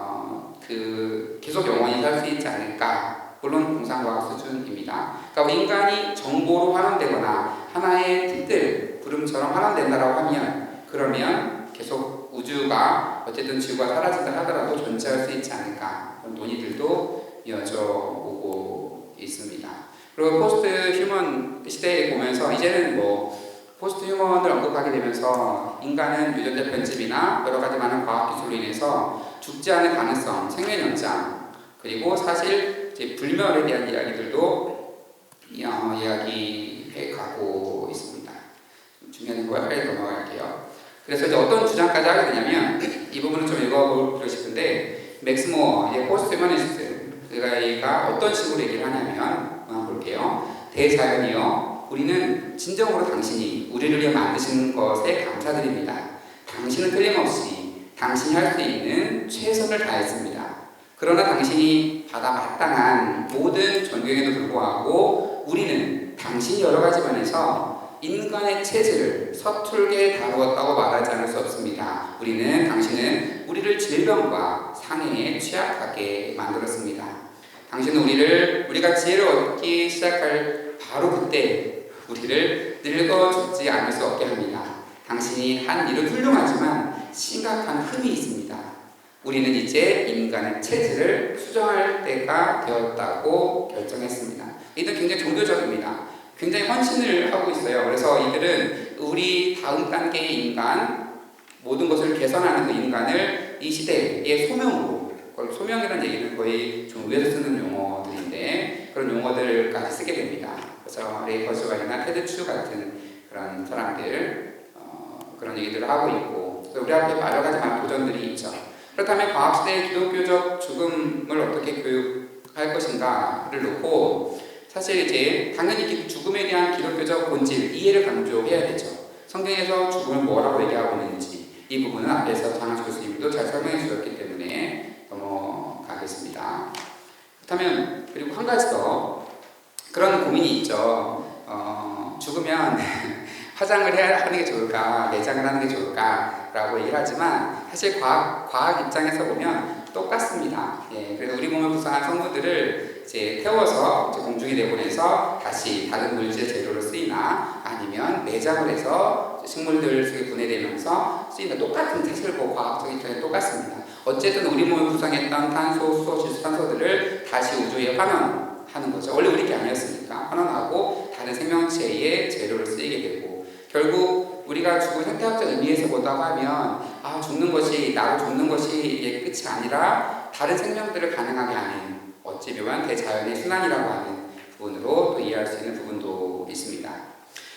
계속 영원히 살 수 있지 않을까. 물론 공상과학 수준입니다. 그러니까 인간이 정보로 환원되거나 하나의 티끌 구름처럼 환원된다라고 하면 그러면 계속 우주가 어쨌든 지구가 사라진다 하더라도 존재할 수 있지 않을까 그런 논의들도 이어져 오고 있습니다. 그리고 포스트 휴먼 시대에 보면서 이제는 뭐 포스트 휴먼을 언급하게 되면서 인간은 유전자 편집이나 여러 가지 많은 과학 기술로 인해서 죽지 않을 가능성, 생명 연장 그리고 사실 이제 불멸에 대한 이야기들도 이야기해 가고 있습니다. 중요한 거 빨리 넘어갈게요. 그래서 이제 어떤 주장까지 하게 되냐면 이 부분을 좀 읽어보고 싶은데 맥스 모어의 포스트 휴머니스트가 어떤 식으로 얘기를 하냐면 한번 볼게요. 대자연이여 우리는 진정으로 당신이 우리를 위해 만드신 것에 감사드립니다. 당신은 틀림없이 당신이 할 수 있는 최선을 다했습니다. 그러나 당신이 받아 마땅한 모든 존경에도 불구하고 우리는 당신이 여러 가지 면에서 인간의 체질을 서툴게 다루었다고 말하지 않을 수 없습니다. 당신은 우리를 질병과 상해에 취약하게 만들었습니다. 당신은 우리가 지혜를 얻기 시작할 바로 그때 우리를 늙어 죽지 않을 수 없게 합니다. 당신이 한 일은 훌륭하지만 심각한 흠이 있습니다. 우리는 이제 인간의 체질을 수정할 때가 되었다고 결정했습니다. 이들은 굉장히 종교적입니다. 굉장히 헌신을 하고 있어요. 그래서 이들은 우리 다음 단계의 인간, 모든 것을 개선하는 그 인간을 이 시대의 소명으로, 소명이라는 얘기는 거의 좀 위에서 쓰는 용어들인데 그런 용어들까지 쓰게 됩니다. 그래서 레이 퍼스웰이나 테드 추 같은 그런 사람들 그런 얘기들을 하고 있고 우리 앞에 여러 가지 많은 도전들이 있죠. 그렇다면 과학시대의 기독교적 죽음을 어떻게 교육할 것인가를 놓고 사실 이제 당연히 죽음에 대한 기독교적 본질, 이해를 강조해야 되죠. 성경에서 죽음을 뭐라고 얘기하고 있는지 이 부분은 앞에서 장학수 교수님도 잘 설명해 주셨기 때문에 넘어가겠습니다. 그렇다면 그리고 한 가지 더 그런 고민이 있죠. 죽으면 화장을 하는 게 좋을까, 내장을 하는 게 좋을까라고 얘기를 하지만 사실 과학 입장에서 보면 똑같습니다. 예, 그래서 우리 몸을 구성한 성분들을 이제 태워서 이제 공중에 내보내서 다시 다른 물질 재료로 쓰이나 아니면 내장을 해서 식물들 속에 분해되면서 쓰이나 똑같은 사실 뭐 과학적인 입장에 똑같습니다. 어쨌든 우리 몸을 구성했던 탄소, 수소, 질소탄소들을 다시 우주에 환원하는 거죠. 원래 우리 게 아니었으니까 환원하고 다른 생명체의 재료를 쓰이게 되고 결국 우리가 죽은 현대학적 의미에서 보다고 하면 죽는 것이 나로 죽는 것이 이게 끝이 아니라 다른 생명들을 가능하게 하는 어찌 보면 대자연의 순환이라고 하는 부분으로 또 이해할 수 있는 부분도 있습니다.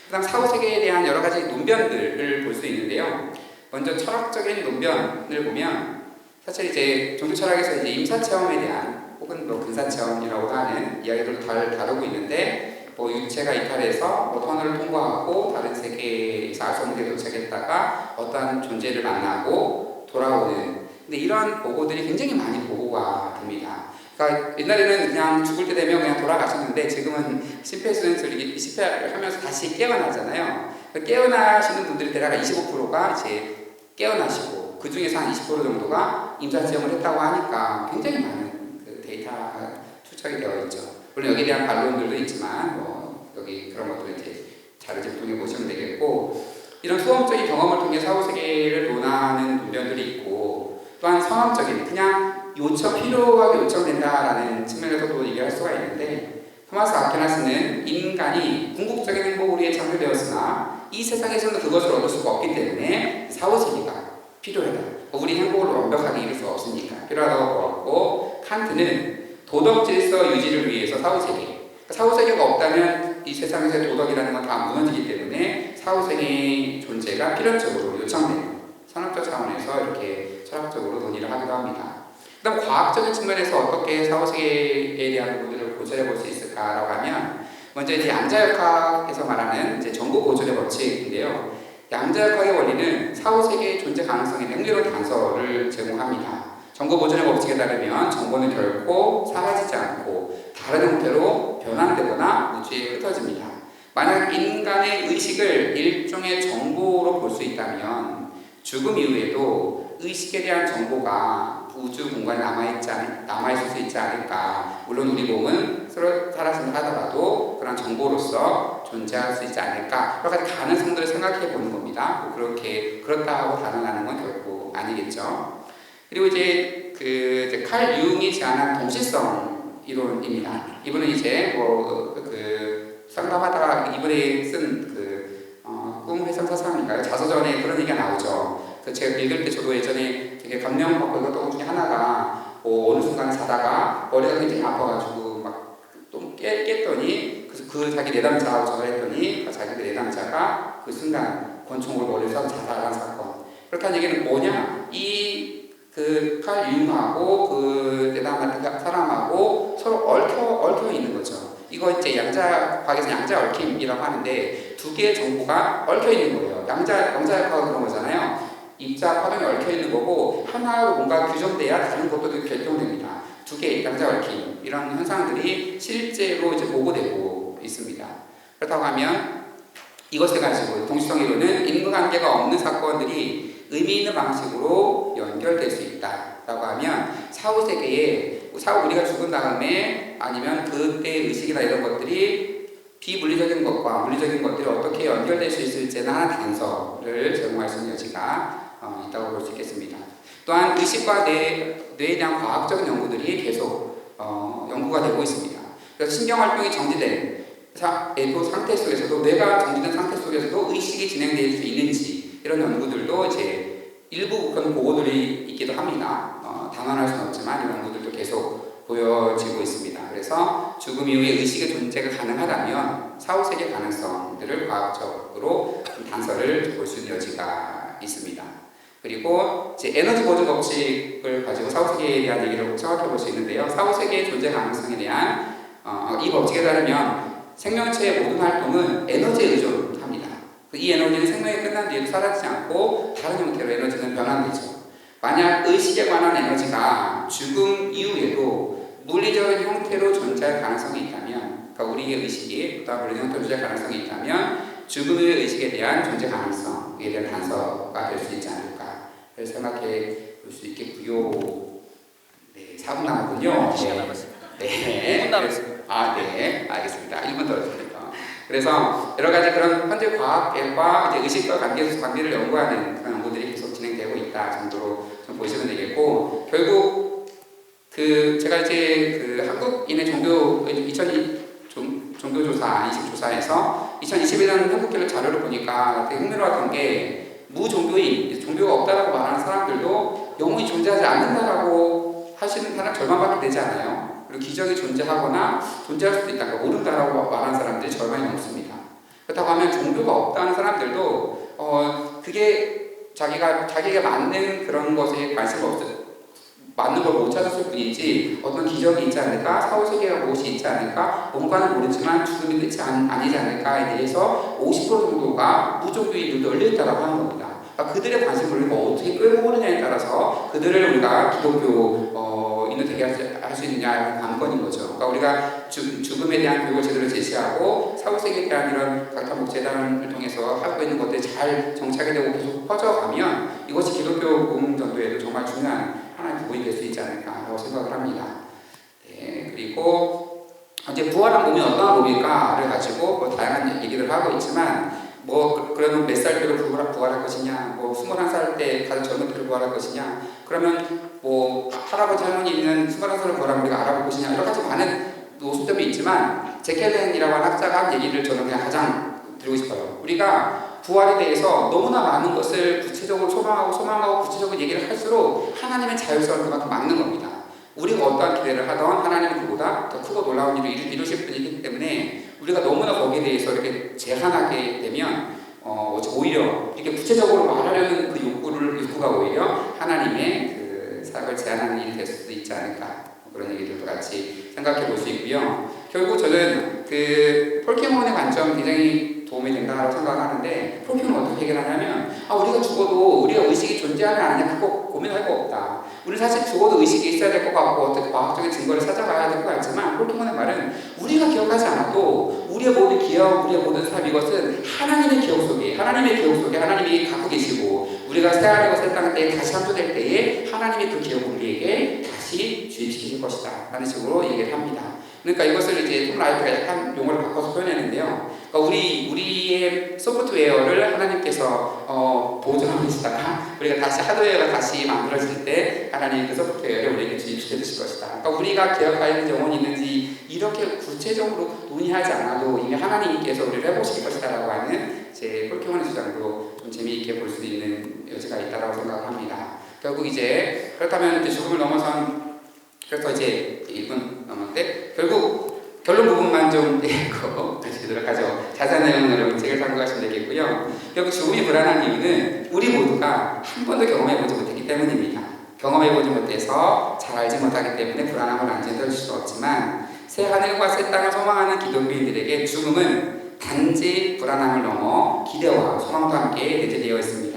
그다음 사후세계에 대한 여러 가지 논변들을 볼 수 있는데요. 먼저 철학적인 논변을 보면 사실 이제 종교철학에서 이제 임사체험에 대한 혹은 뭐 근사체험이라고 하는 이야기들을 다루고 있는데 뭐 유체가 이탈해서 뭐 터널을 통과하고 다른 세계에서 알 수 없는 데 도착했다가 어떠한 존재를 만나고 돌아오는 근데 이런 보고들이 굉장히 많이 보고가 됩니다. 그러니까 옛날에는 그냥 죽을 때 되면 그냥 돌아가셨는데 지금은 심폐소생술이 심폐를 하면서 다시 깨어나잖아요. 깨어나시는 분들이 대략 25%가 이제 깨어나시고 그 중에서 한 20% 정도가 임사체험을 했다고 하니까 굉장히 많은 그 데이터가 추적이 되어 있죠. 물론 여기에 대한 반론들도 있지만 뭐 여기 그런 것들을 이제 자료집 통해 보시면 되겠고 이런 수험적인 경험을 통해 사후세계를 논하는 논변들이 있고 또한 상업적인 그냥 필요하게 요청된다라는 측면에서도 얘기할 수가 있는데 토마스 아퀴나스는 인간이 궁극적인 행복을 위해 창조되었으나 이 세상에서는 그것을 얻을 수가 없기 때문에 사후세계가 필요하다. 우리 행복을 완벽하게 이룰 수가 없으니까 필요하다고 보았고 칸트는 도덕 질서 유지를 위해서 사후세계가 없다면 이 세상에서의 도덕이라는 건 다 무너지기 때문에 사후세계의 존재가 필연적으로 요청되는 산업적 차원에서 이렇게 철학적으로 논의를 하기도 합니다. 그 다음 과학적인 측면에서 어떻게 사후세계에 대한 부분들을 고찰해 볼 수 있을까라고 하면 먼저 이제 양자역학에서 말하는 이제 정보 보존의 법칙인데요. 양자역학의 원리는 사후세계의 존재 가능성에 흥미로운 단서를 제공합니다. 정보 보존의 법칙에 따르면 정보는 결코 사라지지 않고 다른 형태로 변환되거나 우주에 흩어집니다. 만약 인간의 의식을 일종의 정보로 볼 수 있다면 죽음 이후에도 의식에 대한 정보가 우주 공간에 남아있을 수 있지 않을까. 물론 우리 몸은 사라진다 하더라도 그런 정보로서 존재할 수 있지 않을까. 여러 가지 가능성들을 생각해 보는 겁니다. 그렇다고 단언하는 건 결코 아니겠죠. 그리고 이제 칼 융이 제안한 동시성 이론입니다. 이분은 이제 상담하다가 이분이 쓴 꿈 해석 사상인가요? 자서전에 그런 얘기가 나오죠. 제가 읽을 때 저도 예전에 되게 감명받고 읽었던 것 중에 하나가 어느 순간 자다가 머리가 굉장히 아파가지고 막 또 깼더니 그 자기 내담자하고 전화를 했더니 자기 내담자가 그 순간 권총으로 머리를 쏴서 자살한 사건. 그렇다는 얘기는 뭐냐? 칼 융하고 그 내담한 사람하고 서로 얽혀 있는 거죠. 이거 이제 과학에서 양자 얽힘이라고 하는데 두 개의 정보가 얽혀 있는 거예요. 양자역학은 그런 거잖아요. 입자 파동이 얽혀 있는 거고 하나로 뭔가 규정돼야 다른 것도 결정됩니다. 두 개의 양자 얽힘 이런 현상들이 실제로 이제 보고되고 있습니다. 그렇다고 하면 이것을 가지고 동시성 이론은 인과관계가 없는 사건들이 의미 있는 방식으로 연결될 수 있다라고 하면 우리가 죽은 다음에 아니면 그때의 의식이나 이런 것들이 비물리적인 것과 물리적인 것들이 어떻게 연결될 수 있을지는 하나 단서를 제공할 수 있는 여지가 있다고 볼 수 있겠습니다. 또한 의식과 뇌에 대한 과학적인 연구들이 계속 연구가 되고 있습니다. 그래서 신경활동이 정지된 상태 속에서도 뇌가 정지된 상태 속에서도 의식이 진행될 수 있는지 이런 연구들도 이제 일부 그런 보고들이 있기도 합니다. 단언할 수는 없지만 이런 연구들도 계속 보여지고 있습니다. 그래서 죽음 이후에 의식의 존재가 가능하다면 사후세계 가능성들을 과학적으로 단서를 볼 수 있는 여지가 있습니다. 그리고 이제 에너지 보조 법칙을 가지고 사후세계에 대한 얘기를 생각해 볼 수 있는데요. 사후세계의 존재 가능성에 대한 이 법칙에 따르면 생명체의 모든 활동은 에너지에 의존합니다. 이 에너지는 생명이 끝난 뒤에도 사라지지 않고 다른 형태로 에너지는 변환되죠. 만약 의식에 관한 에너지가 죽음 이후에도 물리적인 형태로 존재할 가능성이 있다면, 그러니까 우리의 의식이 또 물리적 형태로 존재할 가능성이 있다면 죽음의 의식에 대한 존재 가능성에 대한 단서가 될 수 있지 않을까 생각해 볼 수 있겠고요. 네, 4분 남았군요. 시간 남았습니다. 네. 5분 남았습니다. 네, 알겠습니다. 1분 더 했습니다. 그래서 여러 가지 그런 현재 과학과 이제 의식과 관계를 연구하는 그런 연구들이 계속 진행되고 있다 정도로 좀 보시면 되겠고, 결국 제가 이제 한국인의 종교 2002 종교조사, 인식조사에서 2021년 한국교회 자료를 보니까 되게 흥미로웠던 게 무종교인, 종교가 없다라고 말하는 사람들도 영혼이 존재하지 않는다라고 하시는 사람 절반밖에 되지 않아요. 그리고 기적이 존재하거나 존재할 수도 있다, 그러니까 모른다라고 말하는 사람들이 절반이 넘습니다. 그렇다고 하면 종교가 없다는 사람들도 그게 자기가 맞는 그런 것에 관심이 맞는 걸 못 찾았을 뿐이지 어떤 기적이 있지 않을까, 사후세계가 무엇이 있지 않을까, 뭔가는 모르지만 죽음이 끝이 아니지 않을까에 대해서 50% 정도가 무종교인들도 열려있다고 하는 겁니다. 그러니까 그들의 관심을 우리가 어떻게 끌어오느냐에 따라서 그들을 우리가 기독교인을 되게 할 수 있느냐는 관건인 거죠. 그러니까 우리가 죽음에 대한 교육을 제대로 제시하고 사후세계에 대한 이런 각종 목재단을 통해서 하고 있는 것들이 잘 정착이 되고 계속 퍼져가면 이것이 기독교 복음 전도에도 정말 중요한 하나의 부분이 될 수 있지 않을까라고 생각을 합니다. 네, 그리고 이제 부활한 몸이 어떠한 몸일까를 가지고 다양한 얘기를 하고 있지만, 그러면 몇 살 때로 부활할 것이냐, 21살 때 가장 젊은 때로 부활할 것이냐, 그러면 할아버지 할머니 있는 21살을 부활하면 우리가 알아볼 것이냐, 여러 가지 많은 노수점이 있지만 제켈렌이라고 하는 학자가 한 얘기를 저는 그냥 가장 드리고 싶어요. 우리가 부활에 대해서 너무나 많은 것을 구체적으로 소망하고 구체적으로 얘기를 할수록 하나님의 자율성을 그만큼 막는 겁니다. 우리가 어떠한 기대를 하던 하나님은 그보다 더 크고 놀라운 일을 이루실 분이기 때문에 우리가 너무나 거기에 대해서 이렇게 제한하게 되면 오히려 이렇게 구체적으로 말하려는 그 욕구가 오히려 하나님의 그 사역을 제한하는 일이 될 수도 있지 않을까, 그런 얘기들도 같이 생각해 볼 수 있고요. 결국 저는 폴케몬의 관점 굉장히 도움이 된다고 생각하는데, 폴케몬은 어떻게 해결하냐면, 우리가 죽어도 우리가 의식이 존재하냐 안 하냐 그거 고민할 거 없다. 우리 사실 죽어도 의식이 있어야 될 것 같고 어떻게 과학적인 증거를 찾아가야 될 것 같지만, 폴케몬의 말은 우리가 기억하지 않아도 우리의 모든 기억, 우리의 모든 삶, 이것은 하나님의 기억 속에 하나님이 갖고 계시고, 우리가 새하늘과 새 땅 때에 다시 창조될 때에 하나님이 그 기억을 우리에게 다시 주입시킬 것이다 라는 식으로 얘기를 합니다. 그러니까 이것을 이제 톰 라이트가 약간 용어를 바꿔서 표현했는데요. 그러니까 우리의 소프트웨어를 하나님께서 보존하고 계시다가 우리가 다시 하드웨어가 다시 만들어질 때 하나님이 그 소프트웨어를 우리에게 주입시켜 주실 것이다. 그러니까 우리가 기억하는 영혼이 있는지 이렇게 구체적으로 논의하지 않아도 이미 하나님께서 우리를 해보실 것이다 라고 하는 제 폴케몬의 주장도 좀 재미있게 볼 수 있는 여지가 있다고 생각합니다. 결국 이제 그렇다면 이제 죽음을 넘어선, 그래서 이제 1분 넘었는데 결국 결론 부분만 좀 내고 드리도록 하죠. 자세한 내용은 책을 참고하시면 되겠고요. 결국 죽음이 불안한 이유는 우리 모두가 한 번도 경험해보지 못했기 때문입니다. 경험해보지 못해서 잘 알지 못하기 때문에 불안함을 안전할 수 없지만, 새 하늘과 새 땅을 소망하는 기독교인들에게 죽음은 단지 불안함을 넘어 기대와 소망도 함께 내재되어 있습니다.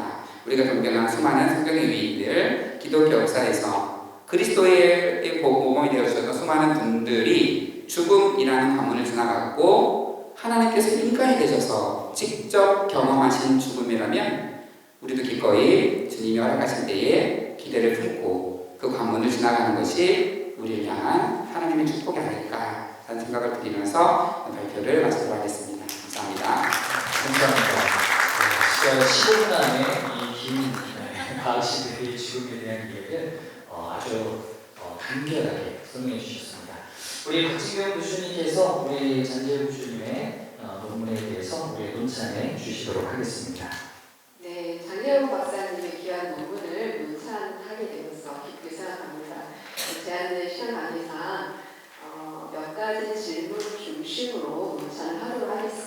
우리가 존경한 수많은 성경의 위인들, 기독교 역사에서 그리스도의 복음이 되어주셨던 수많은 분들이 죽음이라는 관문을 지나갔고 하나님께서 인간이 되셔서 직접 경험하신 죽음이라면 우리도 기꺼이 주님이 허락하실 때에 기대를 품고 그 관문을 지나가는 것이 우리를 향한 하나님의 축복이 아닐까 하는 생각을 드리면서 발표를 마치도록 하겠습니다. 감사합니다. 감사합니다. 15분 안에 이 긴 과학시대의 죽음에 대한 이야기를 아주 간결하게 설명해 주셨습니다. 우리 박진경 교수님께서 우리 잔재우 교수님의 논문에 대해서 우리 논찬해 주시도록 하겠습니다. 네, 장재우 박사님의 귀한 논문을 논찬하게 되어서 기쁘게 생각합니다. 제한된 시간 안에서 몇 가지 질문 중심으로 논찬을 하도록 하겠습니다.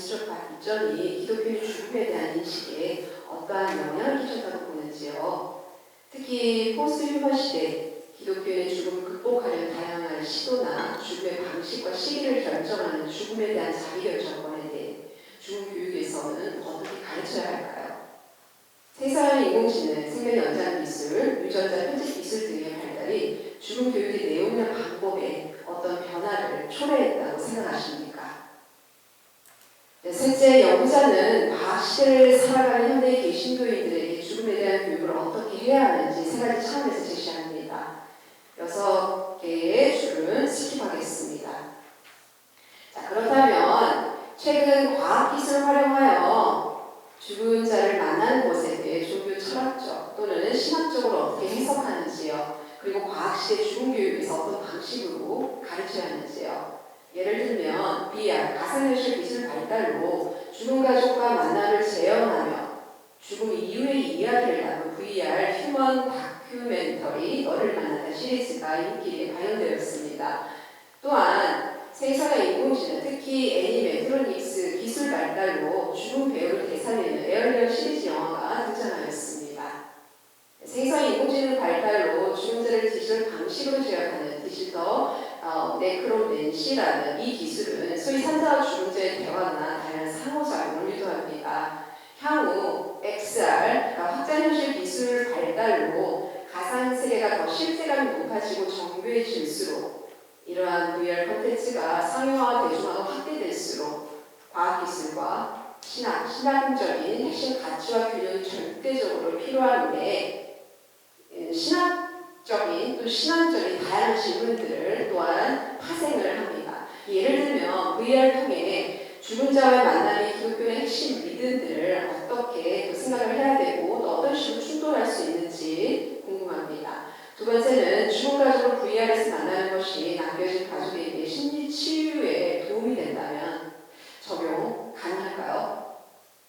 기술적 발전이 기독교의 죽음에 대한 인식에 어떠한 영향을 끼쳤다고 보는지요. 특히 포스트 휴먼 시대 기독교의 죽음을 극복하려는 다양한 시도나 죽음의 방식과 시기를 결정하는 죽음에 대한 자기결정권에 대해 죽음 교육에서는 어떻게 가르쳐야 할까요? 세상의 인공지능, 생명 연장 기술, 유전자 편집 기술 등의 발달이 죽음 교육의 내용이나 방법에 어떤 변화를 초래했다고 생각하십니까? 네, 셋째, 연구자는 과학 시대를 살아가는 현대의 개신교인들에게 죽음에 대한 교육을 어떻게 해야 하는지 세 가지 차원에서 제시합니다. 6개의 줄은 스킵하겠습니다. 자, 그렇다면 최근 과학기술을 활용하여 죽은 자를 만나는 것에 대해 종교 철학적 또는 신학적으로 어떻게 해석하는지요. 그리고 과학시대 죽음교육에서 어떤 방식으로 가르쳐야 하는지요. 예를 들면 VR, 가상현실 기술 발달로 죽은 가족과 만남을 재현하며 죽음 이후의 이야기를 담은 VR 휴먼 다큐멘터리 너를 만나다 시리즈가 인기에 반영되었습니다. 또한 세상의 인공지능, 특히 애니메트로닉스 기술 발달로 죽은 배우를 대사내는 에얼리언 시리즈 영화가 등장하였습니다. 세상의 인공지능 발달로 죽은 자를 디지털 방식으로 제어하는 디지털 네크로맨시라는 이 기술은 소위 산자와 죽은 자의 대화나 다양한 상호작용을 유도합니다. 향후 XR, 확장현실 기술 발달로 가상세계가 더 실제감이 높아지고 정교해질수록 이러한 VR 콘텐츠가 상용화와 대중화가 확대될수록 과학기술과 신학적인 핵심 가치와 균형이 절대적으로 필요한데 신학적인 또 신앙적인 다양한 질문들을 또한 파생을 합니다. 예를 들면 VR을 통해 죽은 자와의 만남이 기독교의 핵심 믿음들을 어떻게 또 생각을 해야 되고 또 어떤 식으로 충돌할 수 있는지 궁금합니다. 두 번째는 죽은 가족을 VR에서 만나는 것이 남겨진 가족에게 심리 치유에 도움이 된다면 적용 가능할까요?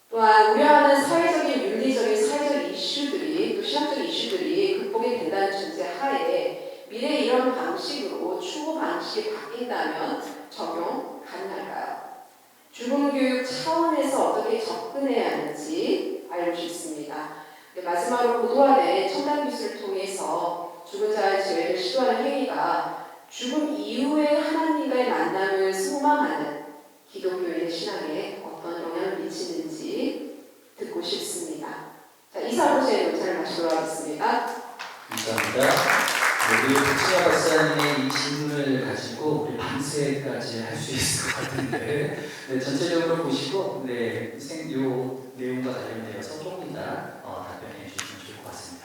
또한 우려하는 사회적인 윤리적인 사회적 이슈들이 또 신학적 이슈들이 극복이 된다는 전제 하에 미래의 이런 방식으로 추구 방식이 바뀐다면 적용 가능할까요? 죽음 교육 차원에서 어떻게 접근해야 하는지 알고 싶습니다. 마지막으로 고도화된 첨단 기술을 통해서 죽은 자의 재회를 시도하는 행위가 죽음 이후에 하나님과의 만남을 소망하는 기독교인의 신앙에 어떤 영향을 미치는지 듣고 싶습니다. 자, 이상으로 제 논차를 마치도록 하겠습니다. 감사합니다. 우리 박지아 박사님의 이 질문을 가지고 우리 밤새까지 할 수 있을 것 같은데 네, 전체적으로 보시고 요 내용과 관련되어서 조금 더 답변해 주시면 좋을 것 같습니다.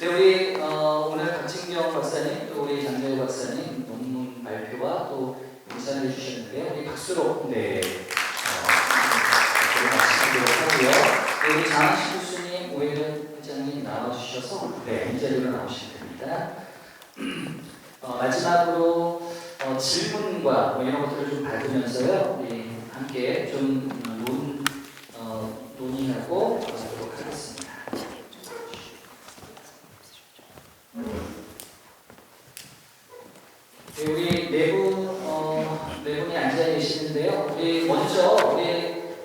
네, 우리 오늘 박진경 박사님 또 우리 장재호 박사님 논문 발표와 또 인사를 해주셨는데요. 우리 박수로 마치도록 하고요. 네, 우리 장학식 교수님, 오해련 회장님 나와주셔서 이 자리로 나오시면 됩니다. 마지막으로 질문과 이런 것들을 좀 받으면서요, 우리 함께 좀 논의하고 가도록 하겠습니다. 네, 우리 네 분이 앉아 계시는데요. 우리 먼저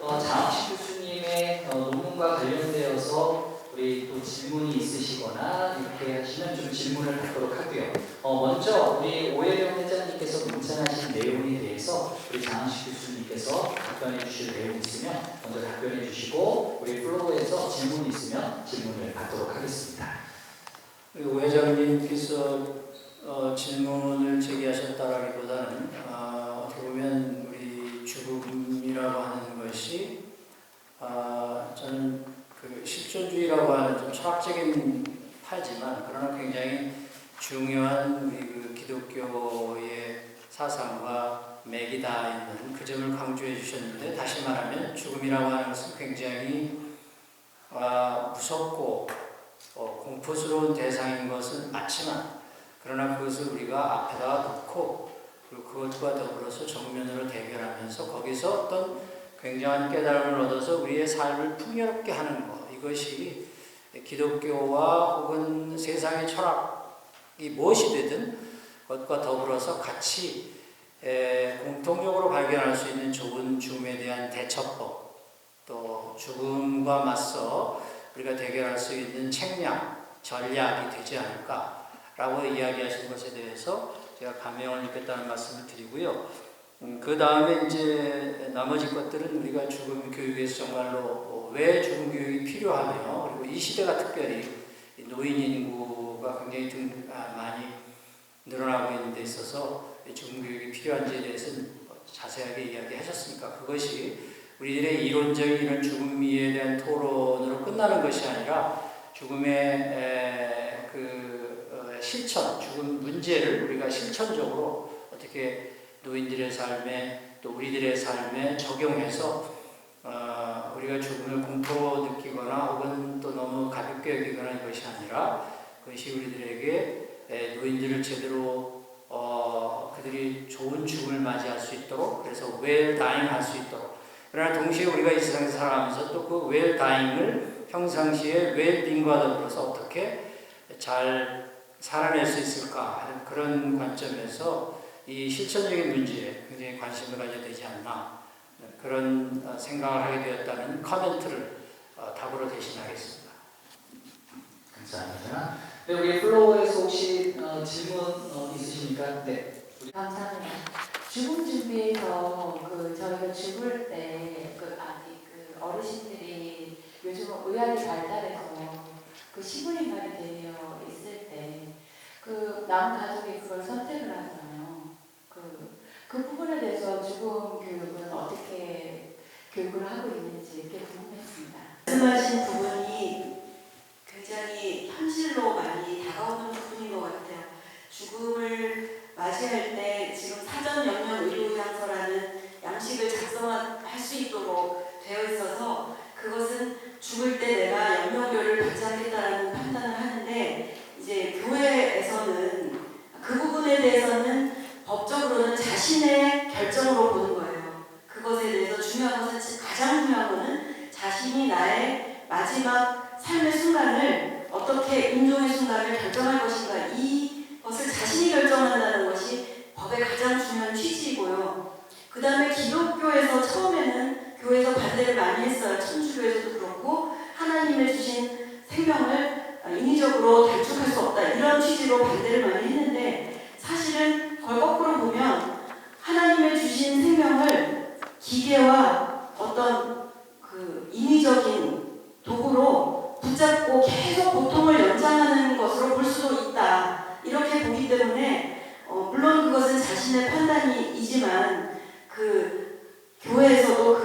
장학식 교수님의 논문과 관련되어서 우리 또 질문이 있으시거나 이렇게 하시면 좀 질문을 받도록 하고요. 먼저 우리 오해령 회장님께서 문찬하신 내용에 대해서 우리 장학식 교수님께서 답변해 주실 내용 있으면 먼저 답변해 주시고 우리 플로어에서 질문 있으면 질문을 받도록 하겠습니다. 우리 오 회장님께서 질문을 제기하셨다라기보다는 어떻게 보면 우리 죽음이라고 하는 것이 저는 그 실존주의라고 하는 좀 철학적인 파지만 그러나 굉장히 중요한 우리 그 기독교의 사상과 맥이 닿아 있는 그 점을 강조해 주셨는데, 다시 말하면 죽음이라고 하는 것은 굉장히 무섭고 공포스러운 대상인 것은 맞지만 그러나 그것을 우리가 앞에다 놓고 그리고 그것과 더불어서 정면으로 대결하면서 거기서 어떤 굉장한 깨달음을 얻어서 우리의 삶을 풍요롭게 하는 것, 이것이 기독교와 혹은 세상의 철학이 무엇이 되든 그것과 더불어서 같이 공통적으로 발견할 수 있는 좋은 죽음에 대한 대처법, 또 죽음과 맞서 우리가 대결할 수 있는 책략, 전략이 되지 않을까라고 이야기하신 것에 대해서 제가 감명을 느꼈다는 말씀을 드리고요. 그 다음에 이제 나머지 것들은 우리가 죽음 교육에서 정말로 왜 죽음 교육이 필요하며, 그리고 이 시대가 특별히 노인 인구가 굉장히 많이 늘어나고 있는 데 있어서 죽음 교육이 필요한지에 대해서는 자세하게 이야기하셨으니까 그것이 우리들의 이론적인 이런 죽음에 대한 토론으로 끝나는 것이 아니라 죽음의 실천, 죽음 문제를 우리가 실천적으로 어떻게 노인들의 삶에 또 우리들의 삶에 적용해서 우리가 죽음을 공포로 느끼거나 혹은 또 너무 가볍게 여기거나 이것이 아니라 그것이 우리들에게 노인들을 제대로 그들이 좋은 죽음을 맞이할 수 있도록, 그래서 well dying 할 수 있도록, 그러나 동시에 우리가 이 세상에서 살아가면서 또 그 well dying을 평상시에 well being과 더불어서 어떻게 잘 살아낼 수 있을까 하는 그런 관점에서 이 실천적인 문제에 굉장히 관심을 가져야 되지 않나, 그런 생각을 하게 되었다는 코멘트를 답으로 대신하겠습니다. 감사합니다. 네, 우리 플로어에서 혹시 질문 있으십니까? 네. 감사합니다. 죽음 준비에서 저희가 죽을 때 어르신들이 요즘 의학이 발달해서 시부리 말이 되어 있을 때 남은 가족이 그걸 선택을 하잖아요. 그 부분에 대해서 죽음 교육은 어떻게 교육을 하고 있는지 이렇게 궁금했습니다. 말씀하신 부분이 굉장히 현실로 많이 다가오는 부분인 것 같아요. 죽음을 맞이할 때 지금 사전 영역 의료의향서라는 양식을 작성할 수 있도록 되어 있어서 그것은 죽을 때 내가 영역료를 받지 않겠다라는 판단을 하는데, 이제 교회에서는 그 부분에 대해서는 법적으로는 자신의 결정으로 보는 거예요. 그것에 대해서 중요한 것은, 가장 중요한 것은 자신이 나의 마지막 삶의 순간을 어떻게 임종의 순간을 결정할 것인가, 이것을 자신이 결정한다는 것이 법의 가장 중요한 취지이고요. 그 다음에 기독교에서 처음에는 교회에서 반대를 많이 했어요. 천주교에서도 그렇고 하나님의 주신 생명을 인위적으로 단축할 수 없다, 이런 취지로 반대를 많이 했는데, 사실은 그걸 거꾸로 보면 하나님의 주신 생명을 기계와 어떤 인위적인 도구로 붙잡고 계속 고통을 연장하는 것으로 볼 수도 있다, 이렇게 보기 때문에 물론 그것은 자신의 판단이지만 교회에서도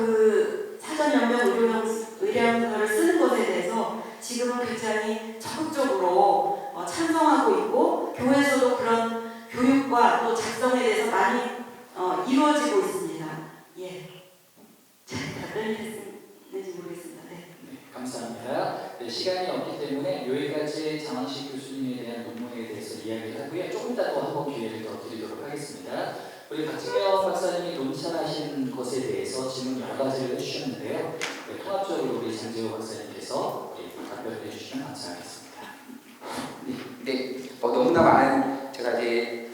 사전연명 의료용서를 쓰는 것에 대해서 지금은 굉장히 적극적으로 찬성하고 있고, 교회에서도 그런 교육과 또 작성에 대해서 많이 이루어지고 있습니다. 예. 잘 답변이 됐는지 모르겠습니다. 네. 감사합니다. 네, 시간이 없기 때문에 여기까지 장원식 교수님에 대한 논문에 대해서 이야기를 하고요. 조금 이따 또 한 번 기회를 더 드리도록 하겠습니다. 우리 박진명 박사님이 논찬하신 것에 대해서 질문 여러 가지를 해주셨는데요. 네, 통합적으로 우리 장재호 박사님께서 답변을 해주시면 감사하겠습니다. 네, 너무나 많은 제가 이제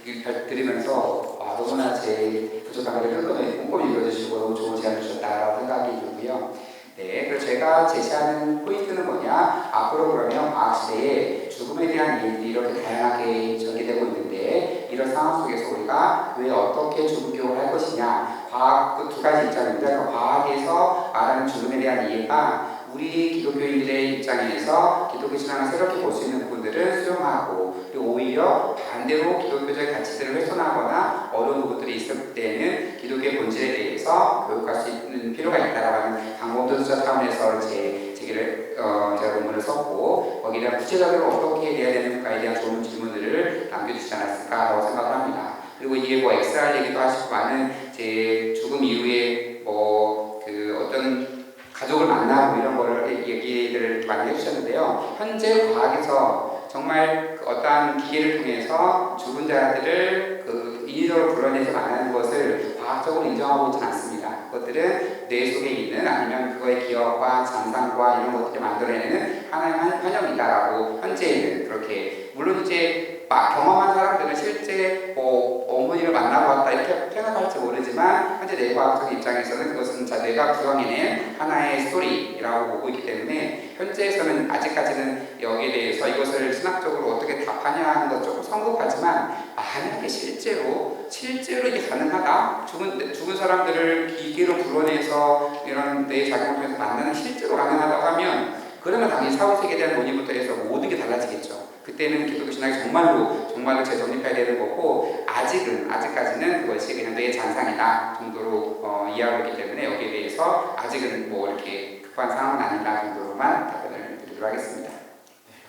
들으면서 너무나 제 부족함을 꼼꼼히 읽어주시고 너무 좋은 제안을 주셨다라고 생각이 들고요. 네, 그래서 제가 제시하는 포인트는 뭐냐? 앞으로 그러면 과학 시대에 죽음에 대한 얘기들이 이렇게 다양하게 전개되고 있는데, 이런 상황 속에서 우리가 왜 어떻게 죽음 교육을 할 것이냐? 과학 그 두 가지 입장인데, 과학에서 말하는 죽음에 대한 이해가 우리 기독교인들의 입장에서 기독교 신앙을 새롭게 볼 수 있는 부분들을 수용하고, 그리고 오히려 반대로 기독교적 가치들을 훼손하거나 어려운 부분들이 있을 때는 기독교의 본질에 대해서 교육할 수 있는 필요가 있다라는 강범도수자 차원에서 제기를 제가 논문을 썼고, 거기에 대한 구체적으로 어떻게 돼야 되는가에 대한 좋은 질문들을 남겨주시지 않았을까라고 생각을 합니다. 그리고 이게 XR 얘기도 하시고 많은 제 죽음 이후에 어떤 가족을 만나고 이런 거를 얘기들을 많이 해주셨는데요. 현재 과학에서 정말 어떠한 기계를 통해서 죽은 자들을 인위적으로 불러내지 않는 것을 과학적으로 인정하고 있지는 않습니다. 그것들은 뇌 속에 있는, 아니면 그거의 기억과 잔상과 이런 것들을 만들어내는 하나의 환영이다라고 현재는 그렇게, 물론 이제 경험한 사람들은 실제 어머니를 만나고 왔다 이렇게 생각할지 모르지만 현재 뇌과학적 입장에서는 그것은 뇌가 구성해낸 하나의 스토리라고 보고 있기 때문에 현재에서는 아직까지는 여기에 대해서 이것을 신학적으로 어떻게 답하냐 하는 것 조금 성급하지만 만약에 실제로 이게 가능하다, 죽은 사람들을 기계로 불러내서 이런 뇌작용을 통해서 만나는 실제로 가능하다고 하면 그러면 당연히 사후세계에 대한 논의부터 해서 모든 게 달라지겠죠. 그때는 기독교 신학이 정말로 재정립해야 되는 거고 아직까지는 그것이 그냥 뇌의 잔상이다 정도로 이해하고 있기 때문에 여기에 대해서 아직은 이렇게 급한 상황은 아니다 정도로만 답변을 드리도록 하겠습니다.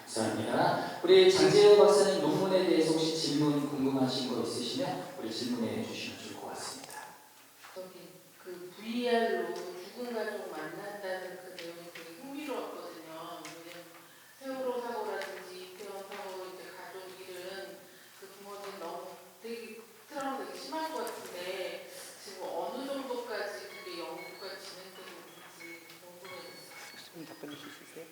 감사합니다. 우리 장재호 박사님 논문에 대해서 혹시 질문 궁금하신 거 있으시면 우리 질문해 주시면 좋을 것 같습니다. 저기 그 VR로 죽은 가족 만난다는 그 내용이 되게 흥미로웠거든요. 왜냐면 세월호 사고라든지 이태원 사고로 이제 가족 잃은 그 부모님 너무 되게 트라우마 되게 심할 것 같은데 지금 어느 정도까지 그게 연구가 진행되고 있는지 궁금해졌어요. 답변해 주실 수 있어요?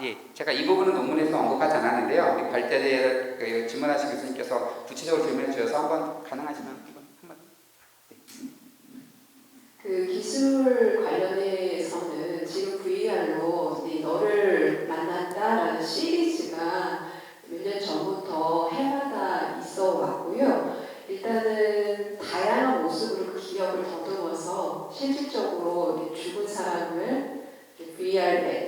예. 제가 이 부분은 논문에서 언급하지 않았는데요. 발대대 질문하신 교수님께서 구체적으로 질문해 주셔서 한번 가능하시면 한번. 그 기술 관련해서는 지금 VR로 너를 만났다라는 시리즈가 몇 년 전부터 해마다 있어 왔고요. 일단은 다양한 모습으로 그 기억을 더듬어서 실질적으로 죽은 사람을 VR,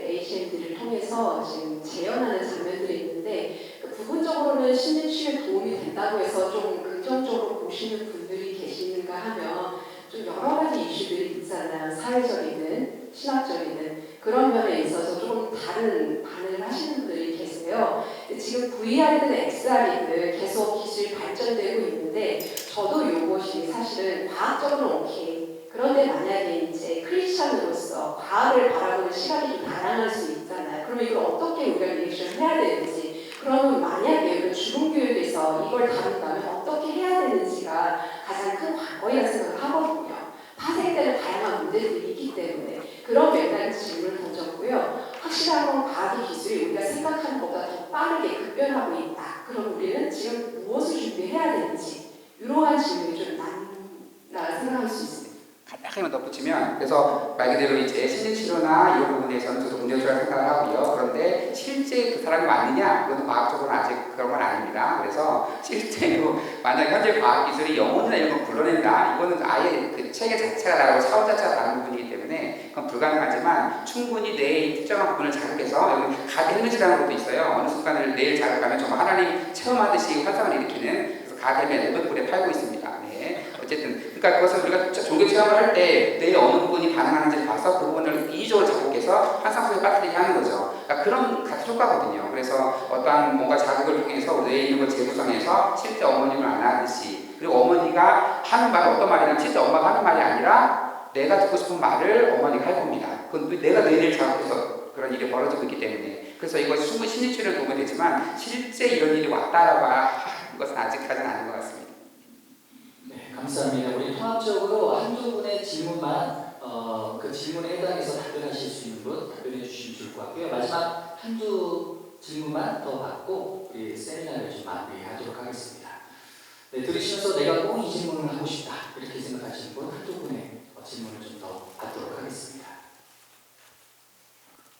HMD를 통해서 지금 재현하는 장면들이 있는데 부분적으로는 심리치료에 도움이 된다고 해서 좀 긍정적으로 보시는 분들이 계시는가 하면 좀 여러 가지 이슈들이 있잖아요. 사회적이든 신학적이든 그런 면에 있어서 조금 다른 반응을 하시는 분들이 계세요. 지금 VR이든 XR이든 계속 기술이 발전되고 있는데 저도 이것이 사실은 과학적으로는 오케이. 그런데 만약에 이제 크리스찬으로서 과학을 바라보는 시각이 좀 다양할 수 있잖아요. 그러면 이걸 어떻게 우리가 리액션을 해야 되는지, 그러면 만약에 우리가 죽음 교육에서 이걸 다룬다면 어떻게 해야 되는지가 가장 큰 관건이라는 생각을 하거든요. 파생되는 다양한 문제들이 있기 때문에 그런 맥락에서 질문을 던졌고요. 확실한 건 과학의 기술이 우리가 생각하는 것보다 더 빠르게 급변하고 있다. 그럼 우리는 지금 무엇을 준비해야 되는지 이러한 질문이 좀 난다 생각할 수 있습니다. 간략하게만 덧붙이면 그래서 말 그대로 이제 심리치료나 이런 부분에서는 저도 긍정적으로 생각을 하고요. 그런데 실제 그 사람이 맞느냐? 그건 과학적으로는 아직 그런 건 아닙니다. 그래서 실제로 만약 현재 과학기술이 영혼이나 이런 걸 불러낸다, 이거는 아예 그 체계 자체가 다르고 사후 자체가 다른 부분이기 때문에 그건 불가능하지만 충분히 뇌의 특정한 부분을 자극해서 여기 가데멘이라는 것도 있어요. 어느 순간을 뇌를 자극하면 정말 하나님 체험하듯이 환상을 일으키는, 그래서 가데멘 500불에 팔고 있습니다. 네. 어쨌든 그러니까 그것은 우리가 종교 체험을 할 때 뇌의 어느 부분이 반응하는지를 봐서 그 부분을 이의적으로 자극해서 환상 속에 빠뜨리게 하는 거죠. 그러니까 그런 같은 효과거든요. 그래서 어떠한 뭔가 자극을 통해서 뇌에 있는 걸 재구성해서 실제 어머님을 만나듯이, 그리고 어머니가 하는 말은 어떤 말이냐면 실제 엄마가 하는 말이 아니라 내가 듣고 싶은 말을 어머니가 할 겁니다. 그건 내가 뇌를 자극해서 그런 일이 벌어지고 있기 때문에. 그래서 이것이 충분히 심리치료에 도움이 되지만 실제 이런 일이 왔다라고 하는 것은 아직까지는 아닌 것 같습니다. 네, 감사합니다. 우리 통합적으로 한두 분의 질문만 그 질문에 해당해서 답변하실 수 있는 분 답변해 주시면 좋을 것 같고요. 마지막 한두 질문만 더 받고 우리 세미나를 좀 마무리하도록 하겠습니다. 네, 들으시면서 내가 꼭 이 질문을 하고 싶다 이렇게 생각하시는 분 한두 분의 질문을 좀 더 받도록 하겠습니다.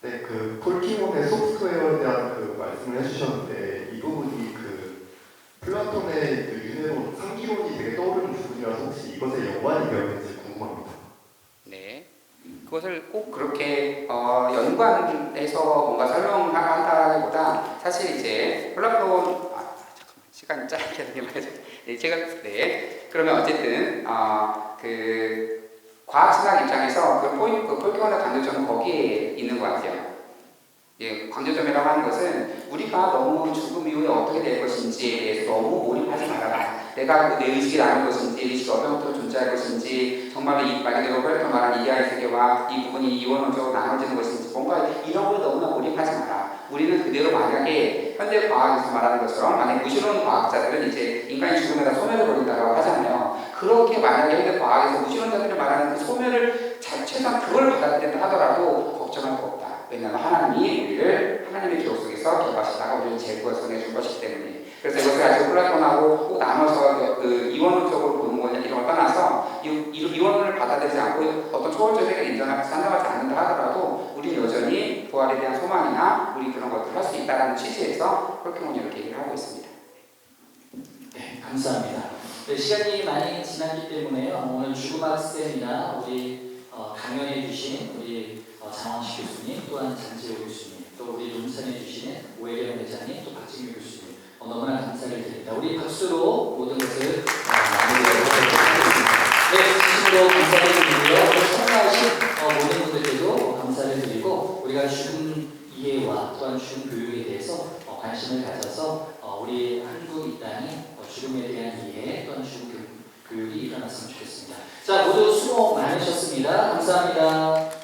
네, 그 폴키몬의 소프트웨어에 대한 그 말씀을 해주셨는데 이 부분이 그 플라톤의 그 유네론 상기론이 되게 떠오르는 부분이라서 혹시 이것에 연관이 되어 있는지 궁금합니다. 네, 그것을 꼭 그렇게 연관해서 뭔가 설명한다기보다 사실 이제 플라톤 시간이 짧게 되게 말해서 그러면 어쨌든 그 과학신학 입장에서 그 폴키몬의 강조점은 거기에 있는 것 같아요. 예, 강조점이라고 하는 것은 우리가 너무 죽음 이후에 어떻게 될 것인지에 대해서 너무 몰입하지 말아라. 내가 내 의식이 나는 것인지, 의식이 어디부터 존재할 것인지, 정말로 이 말 그대로 펄리톤 말한 이데아의 세계와 이 부분이 이원론적으로 나눠지는 것인지, 뭔가 이런 거에 너무나 몰입하지 마라. 우리는 그대로 만약에 현대 과학에서 말하는 것처럼 만약 무신론 과학자들은 이제 인간이 죽음에다 소멸을 벌인다고 하잖아요. 그렇게 만약에 현대 과학에서 무신론자들이 말하는 그 소멸을 최소한 그걸 받아들인다 하더라도 걱정할 거 없다. 왜냐하면 하나님이 우리를 하나님의 기록 속에서 기억하시다가 우리를 재구성해 준 것이기 때문에. 그래서 이것을 아주 플라톤하고 꼭 나눠서 그 이원론적으로 보는 거냐 이런 걸 떠나서 이원론을 받아들이지 않고 어떤 초월적 세계를 인정하지 않는다 하더라도 우리 여전히 부활에 대한 소망이나 우리 그런 것들을 할 수 있다는 취지에서 콜키몬이 이렇게 얘기를 하고 있습니다. 네, 감사합니다. 네, 시간이 많이 지났기 때문에요. 오늘 주구학생이나 우리 강연해 주신 우리 장원식 교수님, 또한 장지호 교수님, 또 우리 논산해 주신 오해련 회장님, 또 박진규 교수님 너무나 감사를 드립니다. 우리 박수로 모든 것을 마무리하도록 하겠습니다. 네, 진심으로 감사를 드리고요. 참여하신 모든 분들께도 감사를 드리고 우리가 죽음 이해와 또한 죽음 교육에 대해서 관심을 가져서 우리 한국 이 땅에 죽음에 대한 이해 또한 죽음 교육이 일어났으면 좋겠습니다. 자, 모두 수고 많으셨습니다. 감사합니다.